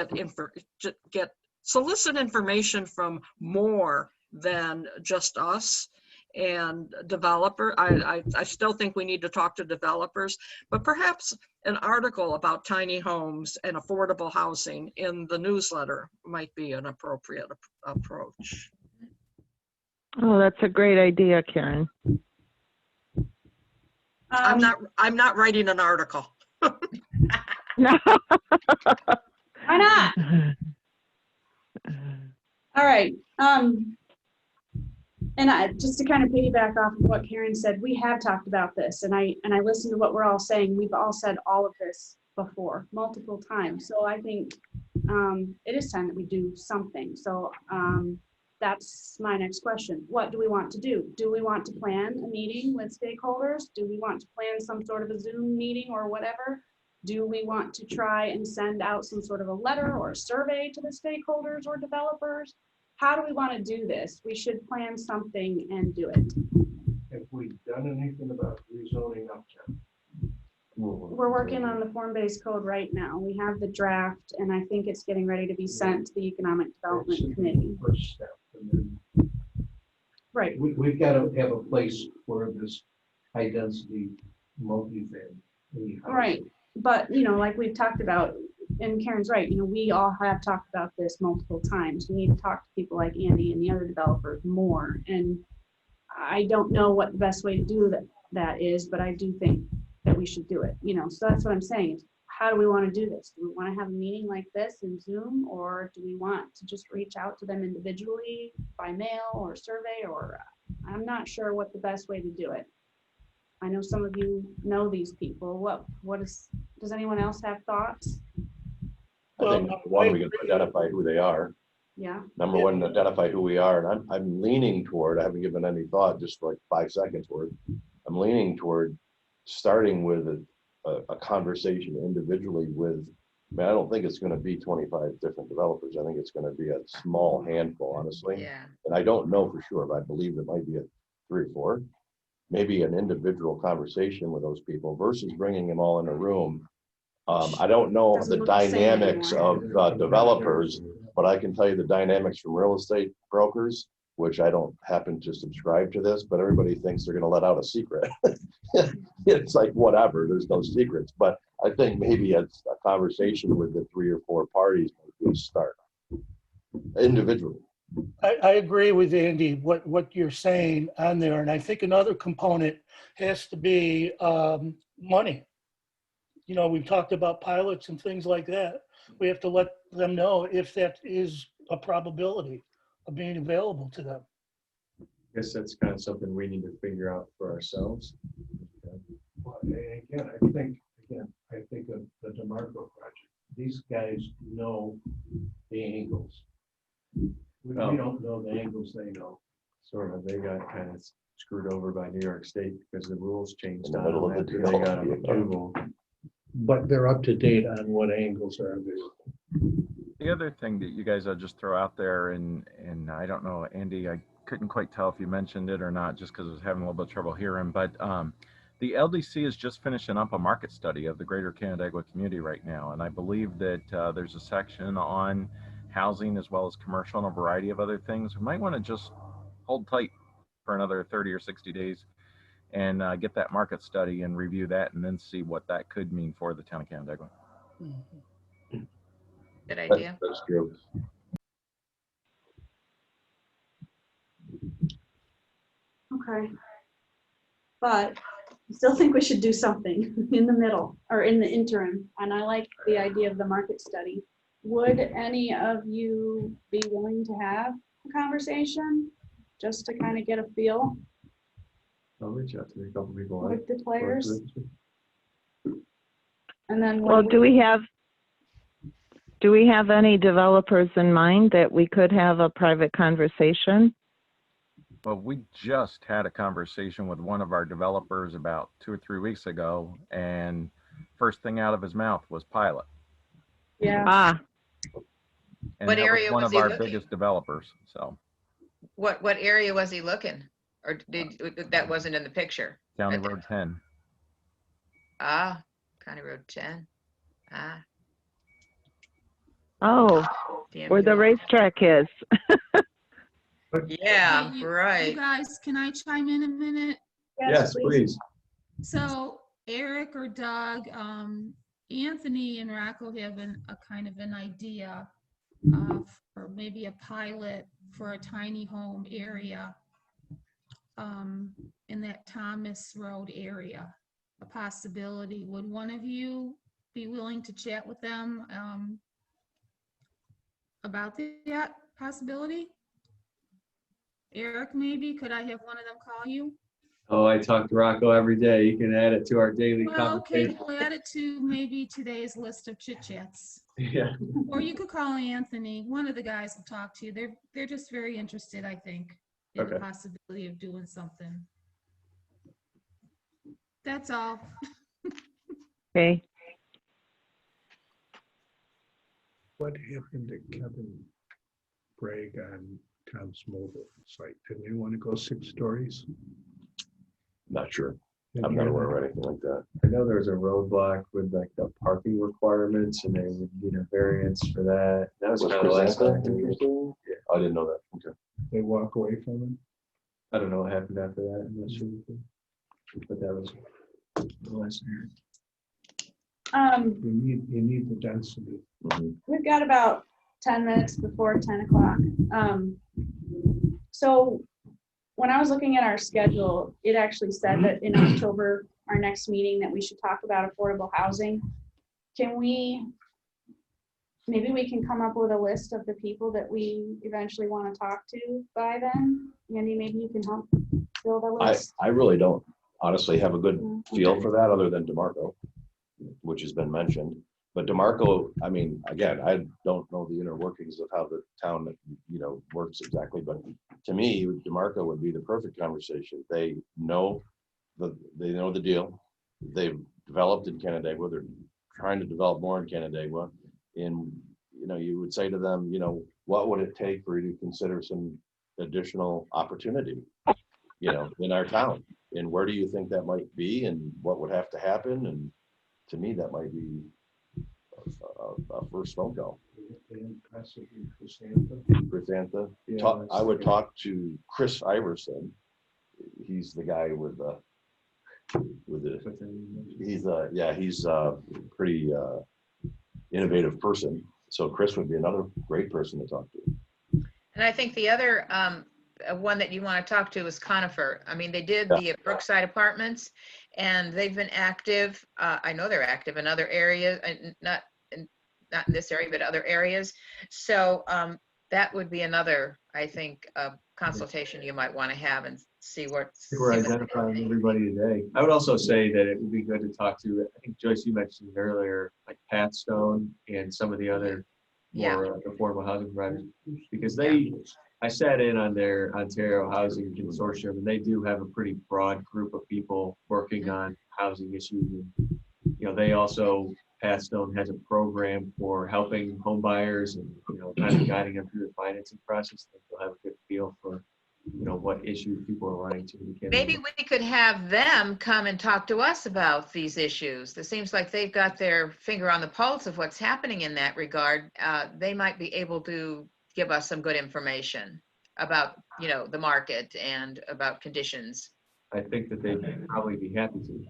solicit information from more than just us and developer. I still think we need to talk to developers, but perhaps an article about tiny homes and affordable housing in the newsletter might be an appropriate approach. Oh, that's a great idea, Karen. I'm not writing an article. No. Why not? All right. And just to kind of piggyback off of what Karen said, we have talked about this, and I listened to what we're all saying. We've all said all of this before, multiple times. So I think it is time that we do something. So that's my next question. What do we want to do? Do we want to plan a meeting with stakeholders? Do we want to plan some sort of a Zoom meeting or whatever? Do we want to try and send out some sort of a letter or a survey to the stakeholders or developers? How do we want to do this? We should plan something and do it. Have we done anything about rezoning uptown? We're working on the form-based code right now. We have the draft, and I think it's getting ready to be sent to the Economic Development Committee. First step. And then Right. we've got to have a place for this high density multifamily. Right. But, you know, like we've talked about, and Karen's right, you know, we all have talked about this multiple times. We need to talk to people like Andy and the other developers more. And I don't know what the best way to do that is, but I do think that we should do it, you know. So that's what I'm saying is, how do we want to do this? Do we want to have a meeting like this in Zoom, or do we want to just reach out to them individually by mail or survey? Or I'm not sure what the best way to do it. I know some of you know these people. Does anyone else have thoughts? I think number one, we can identify who they are. Yeah. Number one, identify who we are. And I'm leaning toward, I haven't given any thought, just like 5 seconds worth. I'm leaning toward starting with a conversation individually with, I mean, I don't think it's going to be 25 different developers. I think it's going to be a small handful, honestly. Yeah. And I don't know for sure, but I believe it might be 3 or 4. Maybe an individual conversation with those people versus bringing them all in a room. I don't know Doesn't the look the same dynamics of developers, but I can tell you the dynamics from real estate brokers, which I don't happen to subscribe to this, but everybody thinks they're going to let out a secret. It's like, whatever, there's no secrets. But I think maybe a conversation with the 3 or 4 parties might be a start individually. I agree with Andy, what you're saying on there. And I think another component has to be money. You know, we've talked about pilots and things like that. We have to let them know if that is a probability of being available to them. I guess that's kind of something we need to figure out for ourselves. Well, again, I think of the DeMarco project. These guys know the angles. We don't know the angles they know. Sort of, they got kind of screwed over by New York State because the rules changed In the middle on of them the after they got development. approval. But they're up to date on what angles are available. The other thing that you guys just throw out there, and I don't know, Andy, I couldn't quite tell if you mentioned it or not, just because I was having a little bit of trouble hearing, but the LDC is just finishing up a market study of the greater Canandaigua community right now. And I believe that there's a section on housing as well as commercial and a variety of other things. We might want to just hold tight for another 30 or 60 days and get that market study and review that, and then see what that could mean for the town of Canandaigua. Good idea. That's true. Okay. But I still think we should do something in the middle or in the interim. And I like the idea of the market study. Would any of you be willing to have a conversation just to kind of get a feel I'll reach out to a couple people. with the players? And then Well, do we have any developers in mind that we could have a private conversation? Well, we just had a conversation with one of our developers about 2 or 3 weeks ago, and first thing out of his mouth was pilot. Yeah. Ah, And What that area one was of he our looking? biggest developers. So What area was he looking? Or that wasn't in the picture? County Okay. Road 10. Ah, County Road 10. Ah. oh, damn where you the all. racetrack is. Yeah, Hey, right. You guys, can I chime in a minute? Yes, please. So Eric or Doug, Anthony and Rocco have a kind of an idea for maybe a pilot for a tiny home area in that Thomas Road area, a possibility. Would one of you be willing to chat with them about that possibility? Eric, maybe, could I have one of them call you? Oh, I talk to Rocco every day. You can add it to our daily Well, okay, conversation. we'll add it to maybe today's list of chit chats. Yeah. Or you could call Anthony. One of the guys will talk to you. They're just very interested, I think, in the Okay. possibility of doing something. That's all. Okay. What happened to Kevin Bragg on Tom's mobile site? Didn't you want to go 6 stories? Not sure. I'm not aware of anything like that. I know there's a roadblock with like the parking requirements and they would need a variance for that. That was Was kind of the last Chrysanthemum time. interested? Yeah, I didn't know that. Okay. They walk away from it? I don't know what happened after that. I'm not sure. But that was the last year. You need the density. We've got about 10 minutes before 10 o'clock. So when I was looking at our schedule, it actually said that in October, our next meeting, that we should talk about affordable housing. Maybe we can come up with a list of the people that we eventually want to talk to by then. Andy, maybe you can help fill the list. I really don't honestly have a good feel for that other than DeMarco, which has been mentioned. But DeMarco, I mean, again, I don't know the inner workings of how the town, works exactly. But to me, DeMarco would be the perfect conversation. They know the deal. They've developed in Canandaigua. They're trying to develop more in Canandaigua. And, you would say to them, what would it take for you to consider some additional opportunity, in our town? And where do you think that might be? And what would have to happen? And to me, that might be a first phone call. Chrysanthemum. Yeah, I would talk to Chris Iverson. He's the guy with the he's a pretty innovative person. So Chris would be another great person to talk to. And I think the other one that you want to talk to is Conifer. I mean, they did the Brookside Apartments, and they've been active. I know they're active in other areas, not in this area, but other areas. So that would be another, I think, consultation you might want to have and see what. We're identifying everybody today. I would also say that it would be good to talk to, I think Joyce, you mentioned earlier, like Pat Stone and some of the other more affordable housing providers, because I sat in on their Ontario Housing Consortium, and they do have a pretty broad group of people working on housing issues. And, they also, Pat Stone has a program for helping home buyers and, kind of guiding them through the financing process. I think they'll have a good feel for, what issues people are running to. Maybe we could have them come and talk to us about these issues. It seems like they've got their finger on the pulse of what's happening in that regard. They might be able to give us some good information about, the market and about conditions. I think that they'd probably be happy to.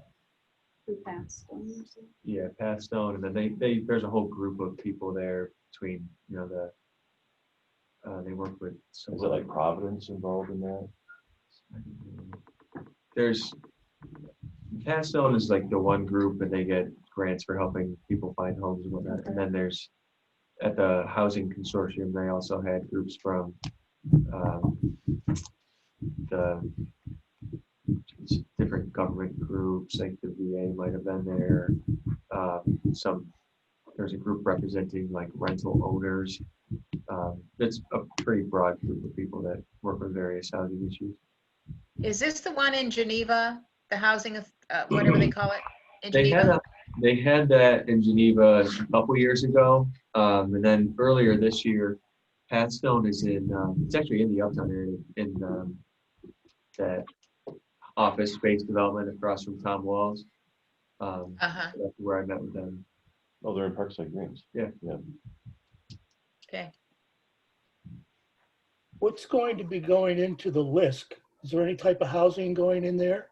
Pat Stone. Yeah, Pat Stone, and then there's a whole group of people there between, they work with. Is it like Providence involved in that? There's Pat Stone is like the one group, and they get grants for helping people find homes and whatnot. And then there's at the Housing Consortium, they also had groups from the different government groups, like the VA might have been there. There's a group representing like rental owners. It's a pretty broad group of people that work with various housing issues. Is this the one in Geneva, the housing, whatever they call it, in Geneva? They had that in Geneva a couple years ago, and then earlier this year, Pat Stone is in. It's actually in the Uptown area, in that office space development across from Tom Walls. That's where I met with them. Oh, they're in Parkside Greens. Yeah. Okay. What's going to be going into the LISC? Is there any type of housing going in there?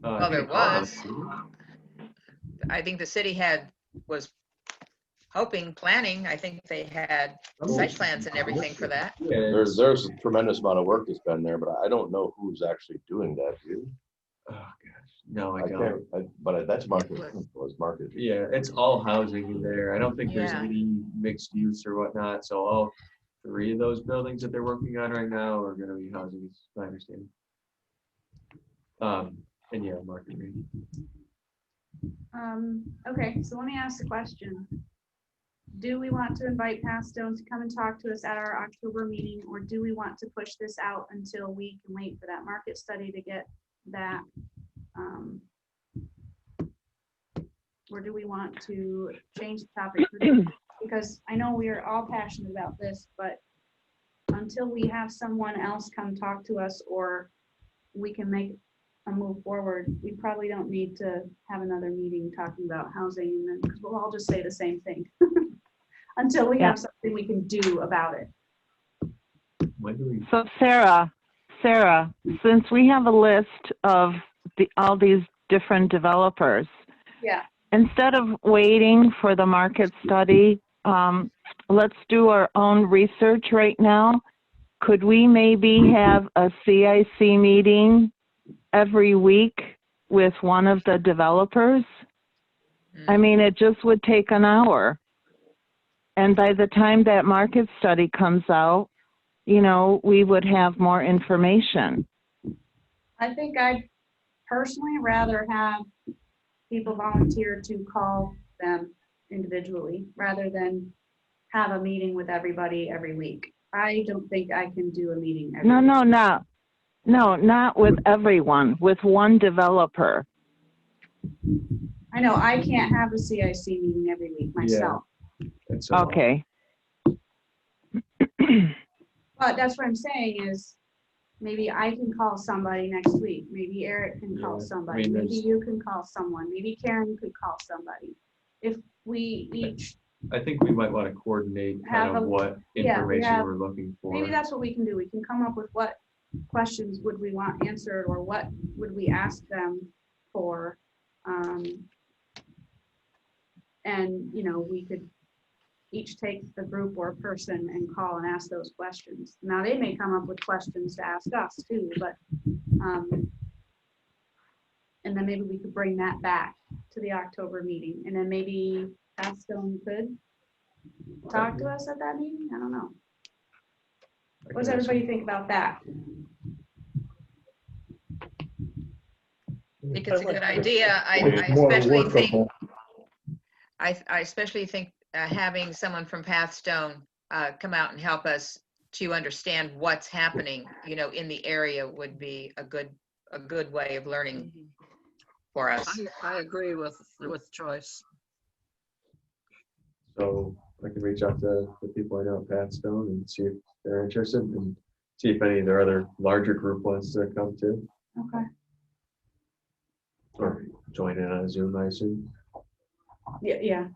Well, there was. I think the city was planning. I think they had site plans and everything for that. There's a tremendous amount of work that's been there, but I don't know who's actually doing that. Oh, gosh. No, I I don't. can't, but that's market, was- was market. Yeah, it's all housing in there. I don't think there's Yeah. any mixed use or whatnot. So all 3 of those buildings that they're working on right now are gonna be housing, is my understanding. And yeah, market rate. Okay, so let me ask the question. Do we want to invite Pastone to come and talk to us at our October meeting, or do we want to push this out until we can wait for that market study to get back? Or do we want to change the topic? Because I know we are all passionate about this, but until we have someone else come talk to us or we can make a move forward, we probably don't need to have another meeting talking about housing, and then, because we'll all just say the same thing. Until we have something we can do about it. When do we? So Sarah, since we have a list of all these different developers, Yeah. instead of waiting for the market study, let's do our own research right now. Could we maybe have a CIC meeting every week with one of the developers? I mean, it just would take an hour. And by the time that market study comes out, you know, we would have more information. I think I'd personally rather have people volunteer to call them individually rather than have a meeting with everybody every week. I don't think I can do a meeting every week. No, not with everyone, with one developer. I know I can't have a CIC meeting every week myself. Okay. But that's what I'm saying is maybe I can call somebody next week. Maybe Eric can call somebody. I mean, Maybe you can call someone. Maybe Karen could call somebody. If we each, I think we might want to coordinate kind of what information we're looking for. maybe that's what we can do. We can come up with what questions would we want answered, or what would we ask them for. And, you know, we could each take a group or a person and call and ask those questions. Now, they may come up with questions to ask us too, but, and then maybe we could bring that back to the October meeting, and then maybe Pastone could talk to us at that meeting. I don't know. What does everybody think about that? I think it's a good idea. I More especially think, workable. I especially think having someone from Pathstone come out and help us to understand what's happening, you know, in the area would be a good way of learning for us. I agree with Joyce. So I can reach out to the people I know at Pathstone and see if they're interested, and see if any of their other larger group wants to come too. Okay. Or join in on Zoom, I assume. Yeah.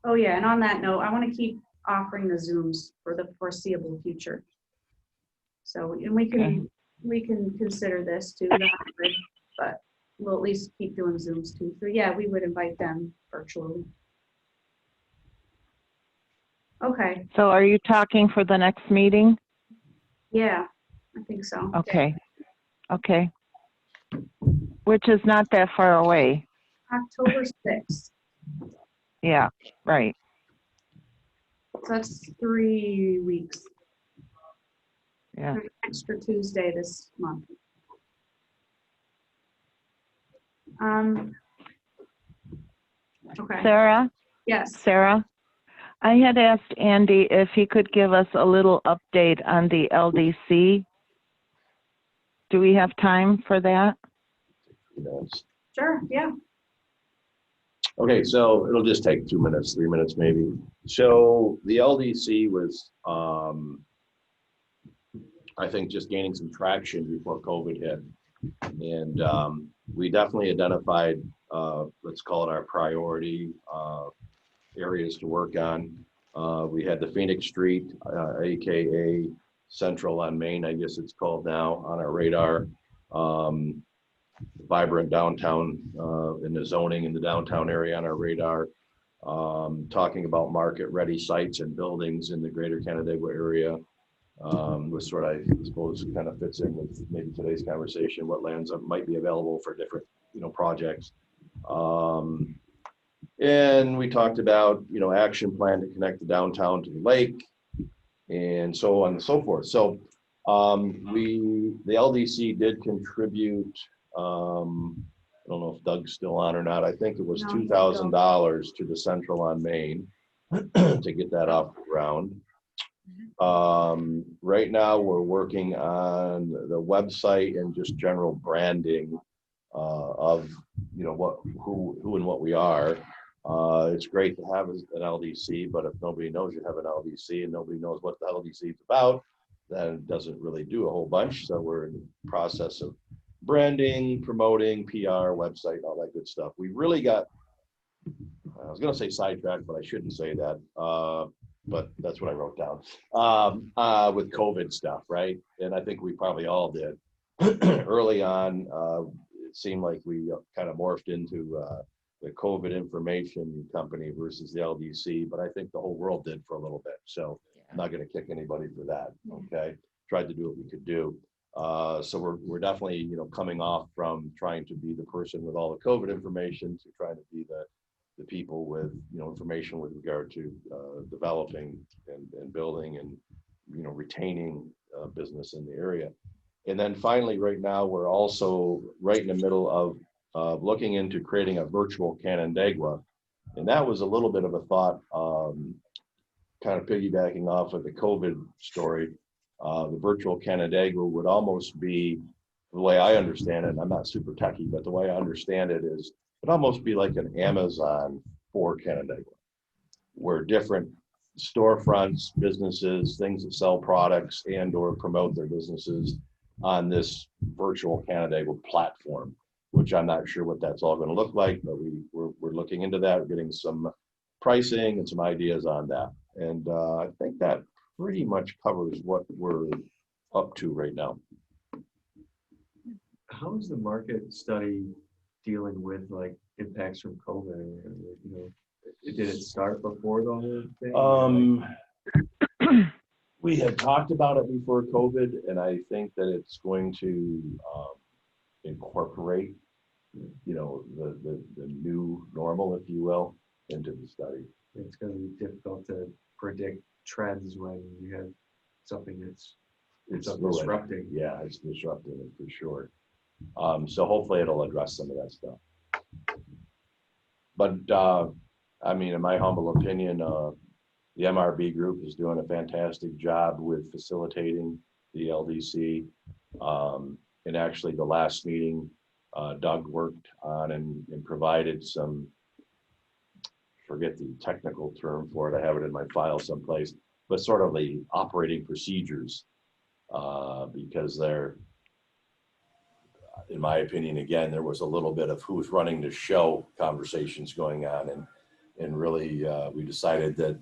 Oh yeah, and on that note, I want to keep offering the Zooms for the foreseeable future. So, and we can consider this too, but we'll at least keep doing Zooms too. So yeah, we would invite them virtually. Okay. So are you talking for the next meeting? Yeah, I think so. Okay. Which is not that far away. October 6th. Yeah, right. So that's 3 weeks. Yeah. There's an extra Tuesday this month. Okay. Sarah? Yes. Sarah? I had asked Andy if he could give us a little update on the LDC. Do we have time for that? Sure, yeah. Okay, so it'll just take 2 minutes, 3 minutes maybe. So the LDC was, I think, just gaining some traction before COVID hit. And we definitely identified, let's call it our priority areas to work on. We had the Phoenix Street, AKA Central on Main, I guess it's called now, on our radar. Vibrant downtown in the zoning in the downtown area on our radar. Talking about market ready sites and buildings in the greater Canandaigua area. which sort of, I suppose, kind of fits in with maybe today's conversation, what lands might be available for different, projects. And we talked about, action plan to connect the downtown to the lake and so on and so forth. So the LDC did contribute, I don't know if Doug's still on or not. I think it was No, $2,000 to the Central on Main to get that off the ground. Right now we're working on the website and just general branding of, who and what we are. It's great to have an LDC, but if nobody knows you have an LDC and nobody knows what the LDC is about, then it doesn't really do a whole bunch. So we're in the process of branding, promoting, PR, website, all that good stuff. We really got, I was going to say sidetracked, but I shouldn't say that. But that's what I wrote down with COVID stuff, right? And I think we probably all did. Early on, it seemed like we kind of morphed into the COVID information company versus the LDC, but I think the whole world did for a little bit. So I'm not going to kick anybody for that. Okay, tried to do what we could do. So we're definitely coming off from trying to be the person with all the COVID information to trying to be the people with information with regard to developing and building and retaining business in the area. And then finally, right now we're also right in the middle of looking into creating a virtual Canandaigua, and that was a little bit of a thought, kind of piggybacking off of the COVID story. The virtual Canandaigua would almost be, the way I understand it, and I'm not super techie, but the way I understand it is, it'd almost be like an Amazon for Canandaigua, where different storefronts, businesses, things that sell products and or promote their businesses on this virtual Canandaigua platform, which I'm not sure what that's all going to look like, but we're looking into that. We're getting some pricing and some ideas on that. And I think that pretty much covers what we're up to right now. How is the market study dealing with like impacts from COVID? Did it start before the whole thing? We had talked about it before COVID, and I think that it's going to incorporate, the new normal, if you will, into the study. It's going to be difficult to predict trends when you have something that's disrupting. Yeah, it's disrupting it for sure. So hopefully it'll address some of that stuff. But in my humble opinion, the MRB group is doing a fantastic job with facilitating the LDC. And actually the last meeting, Doug worked on and provided some, forget the technical term for it, I have it in my file someplace, but sort of the operating procedures, because there, in my opinion, again, there was a little bit of who's running the show conversations going on, and really we decided that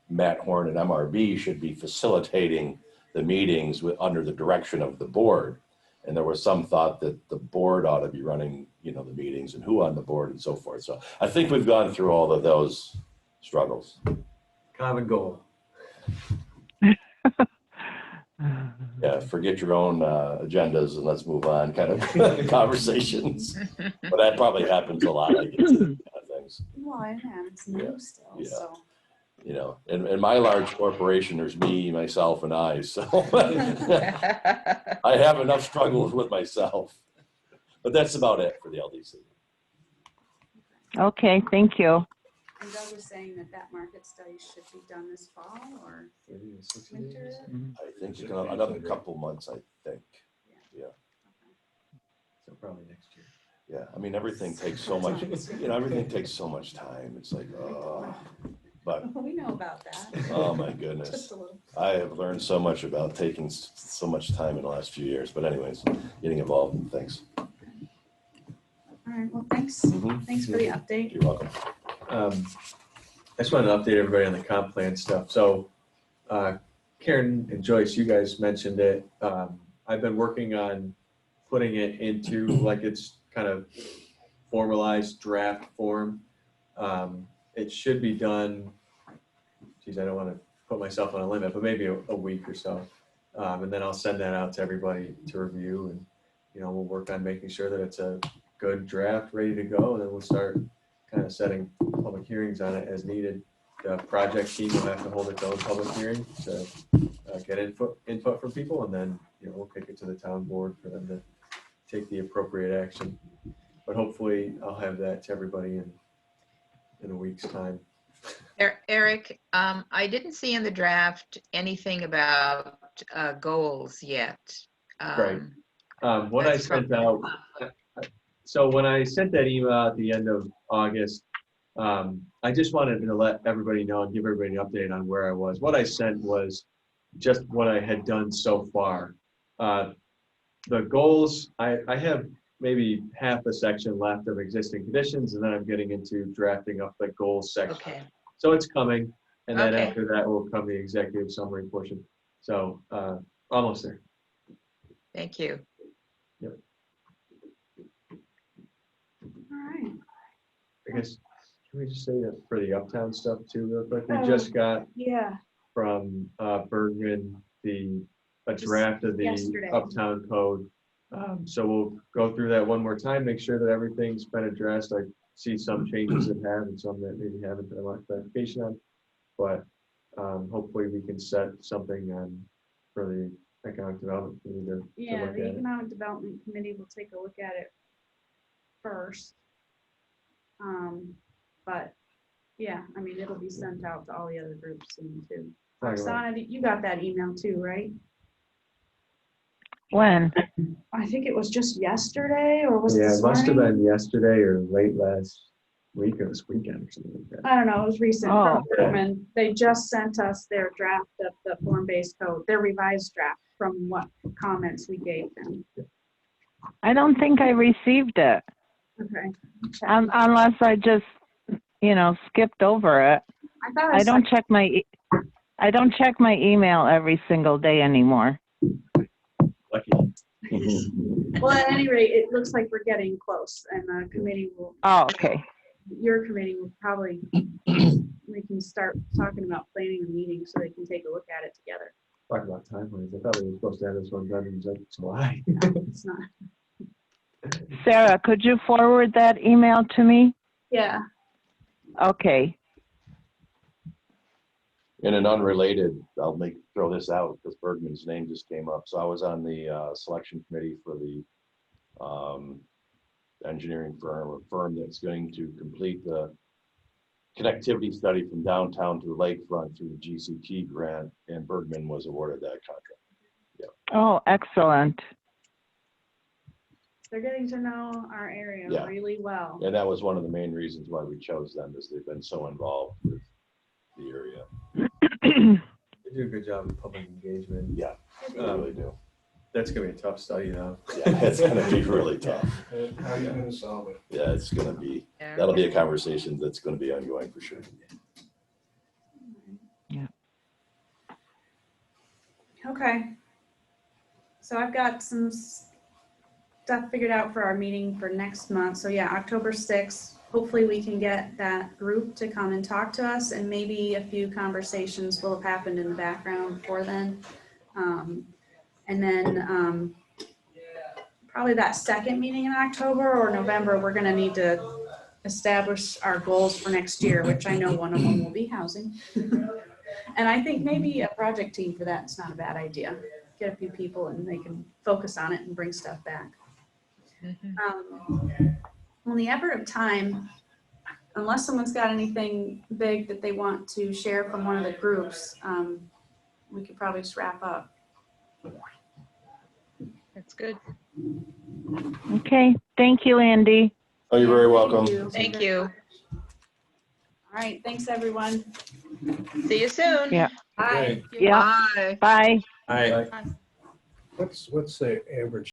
Matt Horn and MRB should be facilitating the meetings under the direction of the board. And there was some thought that the board ought to be running, the meetings and who on the board and so forth. So I think we've gone through all of those struggles. Common goal. Yeah, forget your own agendas and let's move on kind of conversations. But that probably happens a lot, I guess, kind of things. Well, I am. It's new still, Yeah. so. In my large corporation, there's me, myself, and I. So I have enough struggles with myself. But that's about it for the LDC. Okay, thank you. And Doug was saying that market study should be done this fall or winter? I think it's another couple months, I think. Yeah. So probably next year. Yeah, everything takes so much, everything takes so much time. It's like, but We know about that. oh my goodness. Just a little. I have learned so much about taking so much time in the last few years, but anyways, getting involved. Thanks. All right, well, thanks. Mhm. Thanks for the update. You're welcome. I just wanted to update everybody on the comp plan stuff. So Karen and Joyce, you guys mentioned it. I've been working on putting it into like its kind of formalized draft form. It should be done. Geez, I don't want to put myself on a limit, but maybe a week or so. And then I'll send that out to everybody to review, and, you know, we'll work on making sure that it's a good draft ready to go. And then we'll start kind of setting public hearings on it as needed. The project team will have to hold its own public hearing to get input from people, and then, you know, we'll kick it to the town board for them to take the appropriate action. But hopefully I'll have that to everybody in a week's time. Eric, I didn't see in the draft anything about goals yet. Right. What I sent out, so when I sent that email at the end of August, I just wanted to let everybody know and give everybody an update on where I was. What I sent was just what I had done so far. The goals, I have maybe half a section left of existing conditions, and then I'm getting into drafting up the goals section. Okay. So it's coming, and then Okay. after that will come the executive summary portion. So almost there. Thank you. Yep. All right. I guess, can we just say that for the Uptown stuff too, real quick? We just got Yeah. from Bergman a draft of the yesterday. Uptown code. So we'll go through that one more time, make sure that everything's been addressed. I see some changes that have and some that maybe haven't that I want clarification on. But hopefully we can set something for the economic development committee to Yeah, look the at it. Economic Development Committee will take a look at it first. But yeah, I mean, it'll be sent out to all the other groups soon too. Right, right. Oksana, you got that email too, right? When? I think it was just yesterday, or was it Yeah, this it must have morning? been yesterday or late last week or this weekend or something like that. I don't know, it was recent. Oh. From Bergman. They just sent us their draft of the form-based code, their revised draft from what comments we gave them. I don't think I received it, Okay. unless I just, skipped over it. I thought I don't check my email every single day anymore. Lucky. Well, at any rate, it looks like we're getting close, and the committee will, Oh, okay. your committee will probably, we can start talking about planning a meeting so they can take a look at it together. Talk about timelines. I thought we were supposed to have this one done in July. No, it's not. Sarah, could you forward that email to me? Yeah. Okay. In an unrelated, I'll throw this out because Bergman's name just came up. So I was on the selection committee for the engineering firm that's going to complete the connectivity study from downtown to the lakefront through the GCT grant, and Bergman was awarded that contract. Yeah. Oh, excellent. They're getting to know our area Yeah. really well. And that was one of the main reasons why we chose them, is they've been so involved with the area. They do a good job of public engagement. Yeah, they really do. That's gonna be a tough study though. Yeah, it's gonna be really tough. How are you gonna solve it? Yeah, it's gonna be, Yeah. that'll be a conversation that's gonna be ongoing for sure. Okay. So I've got some stuff figured out for our meeting for next month. So yeah, October 6th, hopefully we can get that group to come and talk to us, and maybe a few conversations will have happened in the background before then. And then probably that second meeting in October or November, we're gonna need to establish our goals for next year, which I know one of them will be housing. And I think maybe a project team for that is not a bad idea. Get a few people and they can focus on it and bring stuff back. On the effort of time, unless someone's got anything big that they want to share from one of the groups, we could probably just wrap up. That's good. Okay. Thank you, Andy. Oh, you're very welcome. Thank you. All right, thanks, everyone. See you soon. Yeah. Bye. Yeah. Bye. Bye. Aye. Bye. What's the average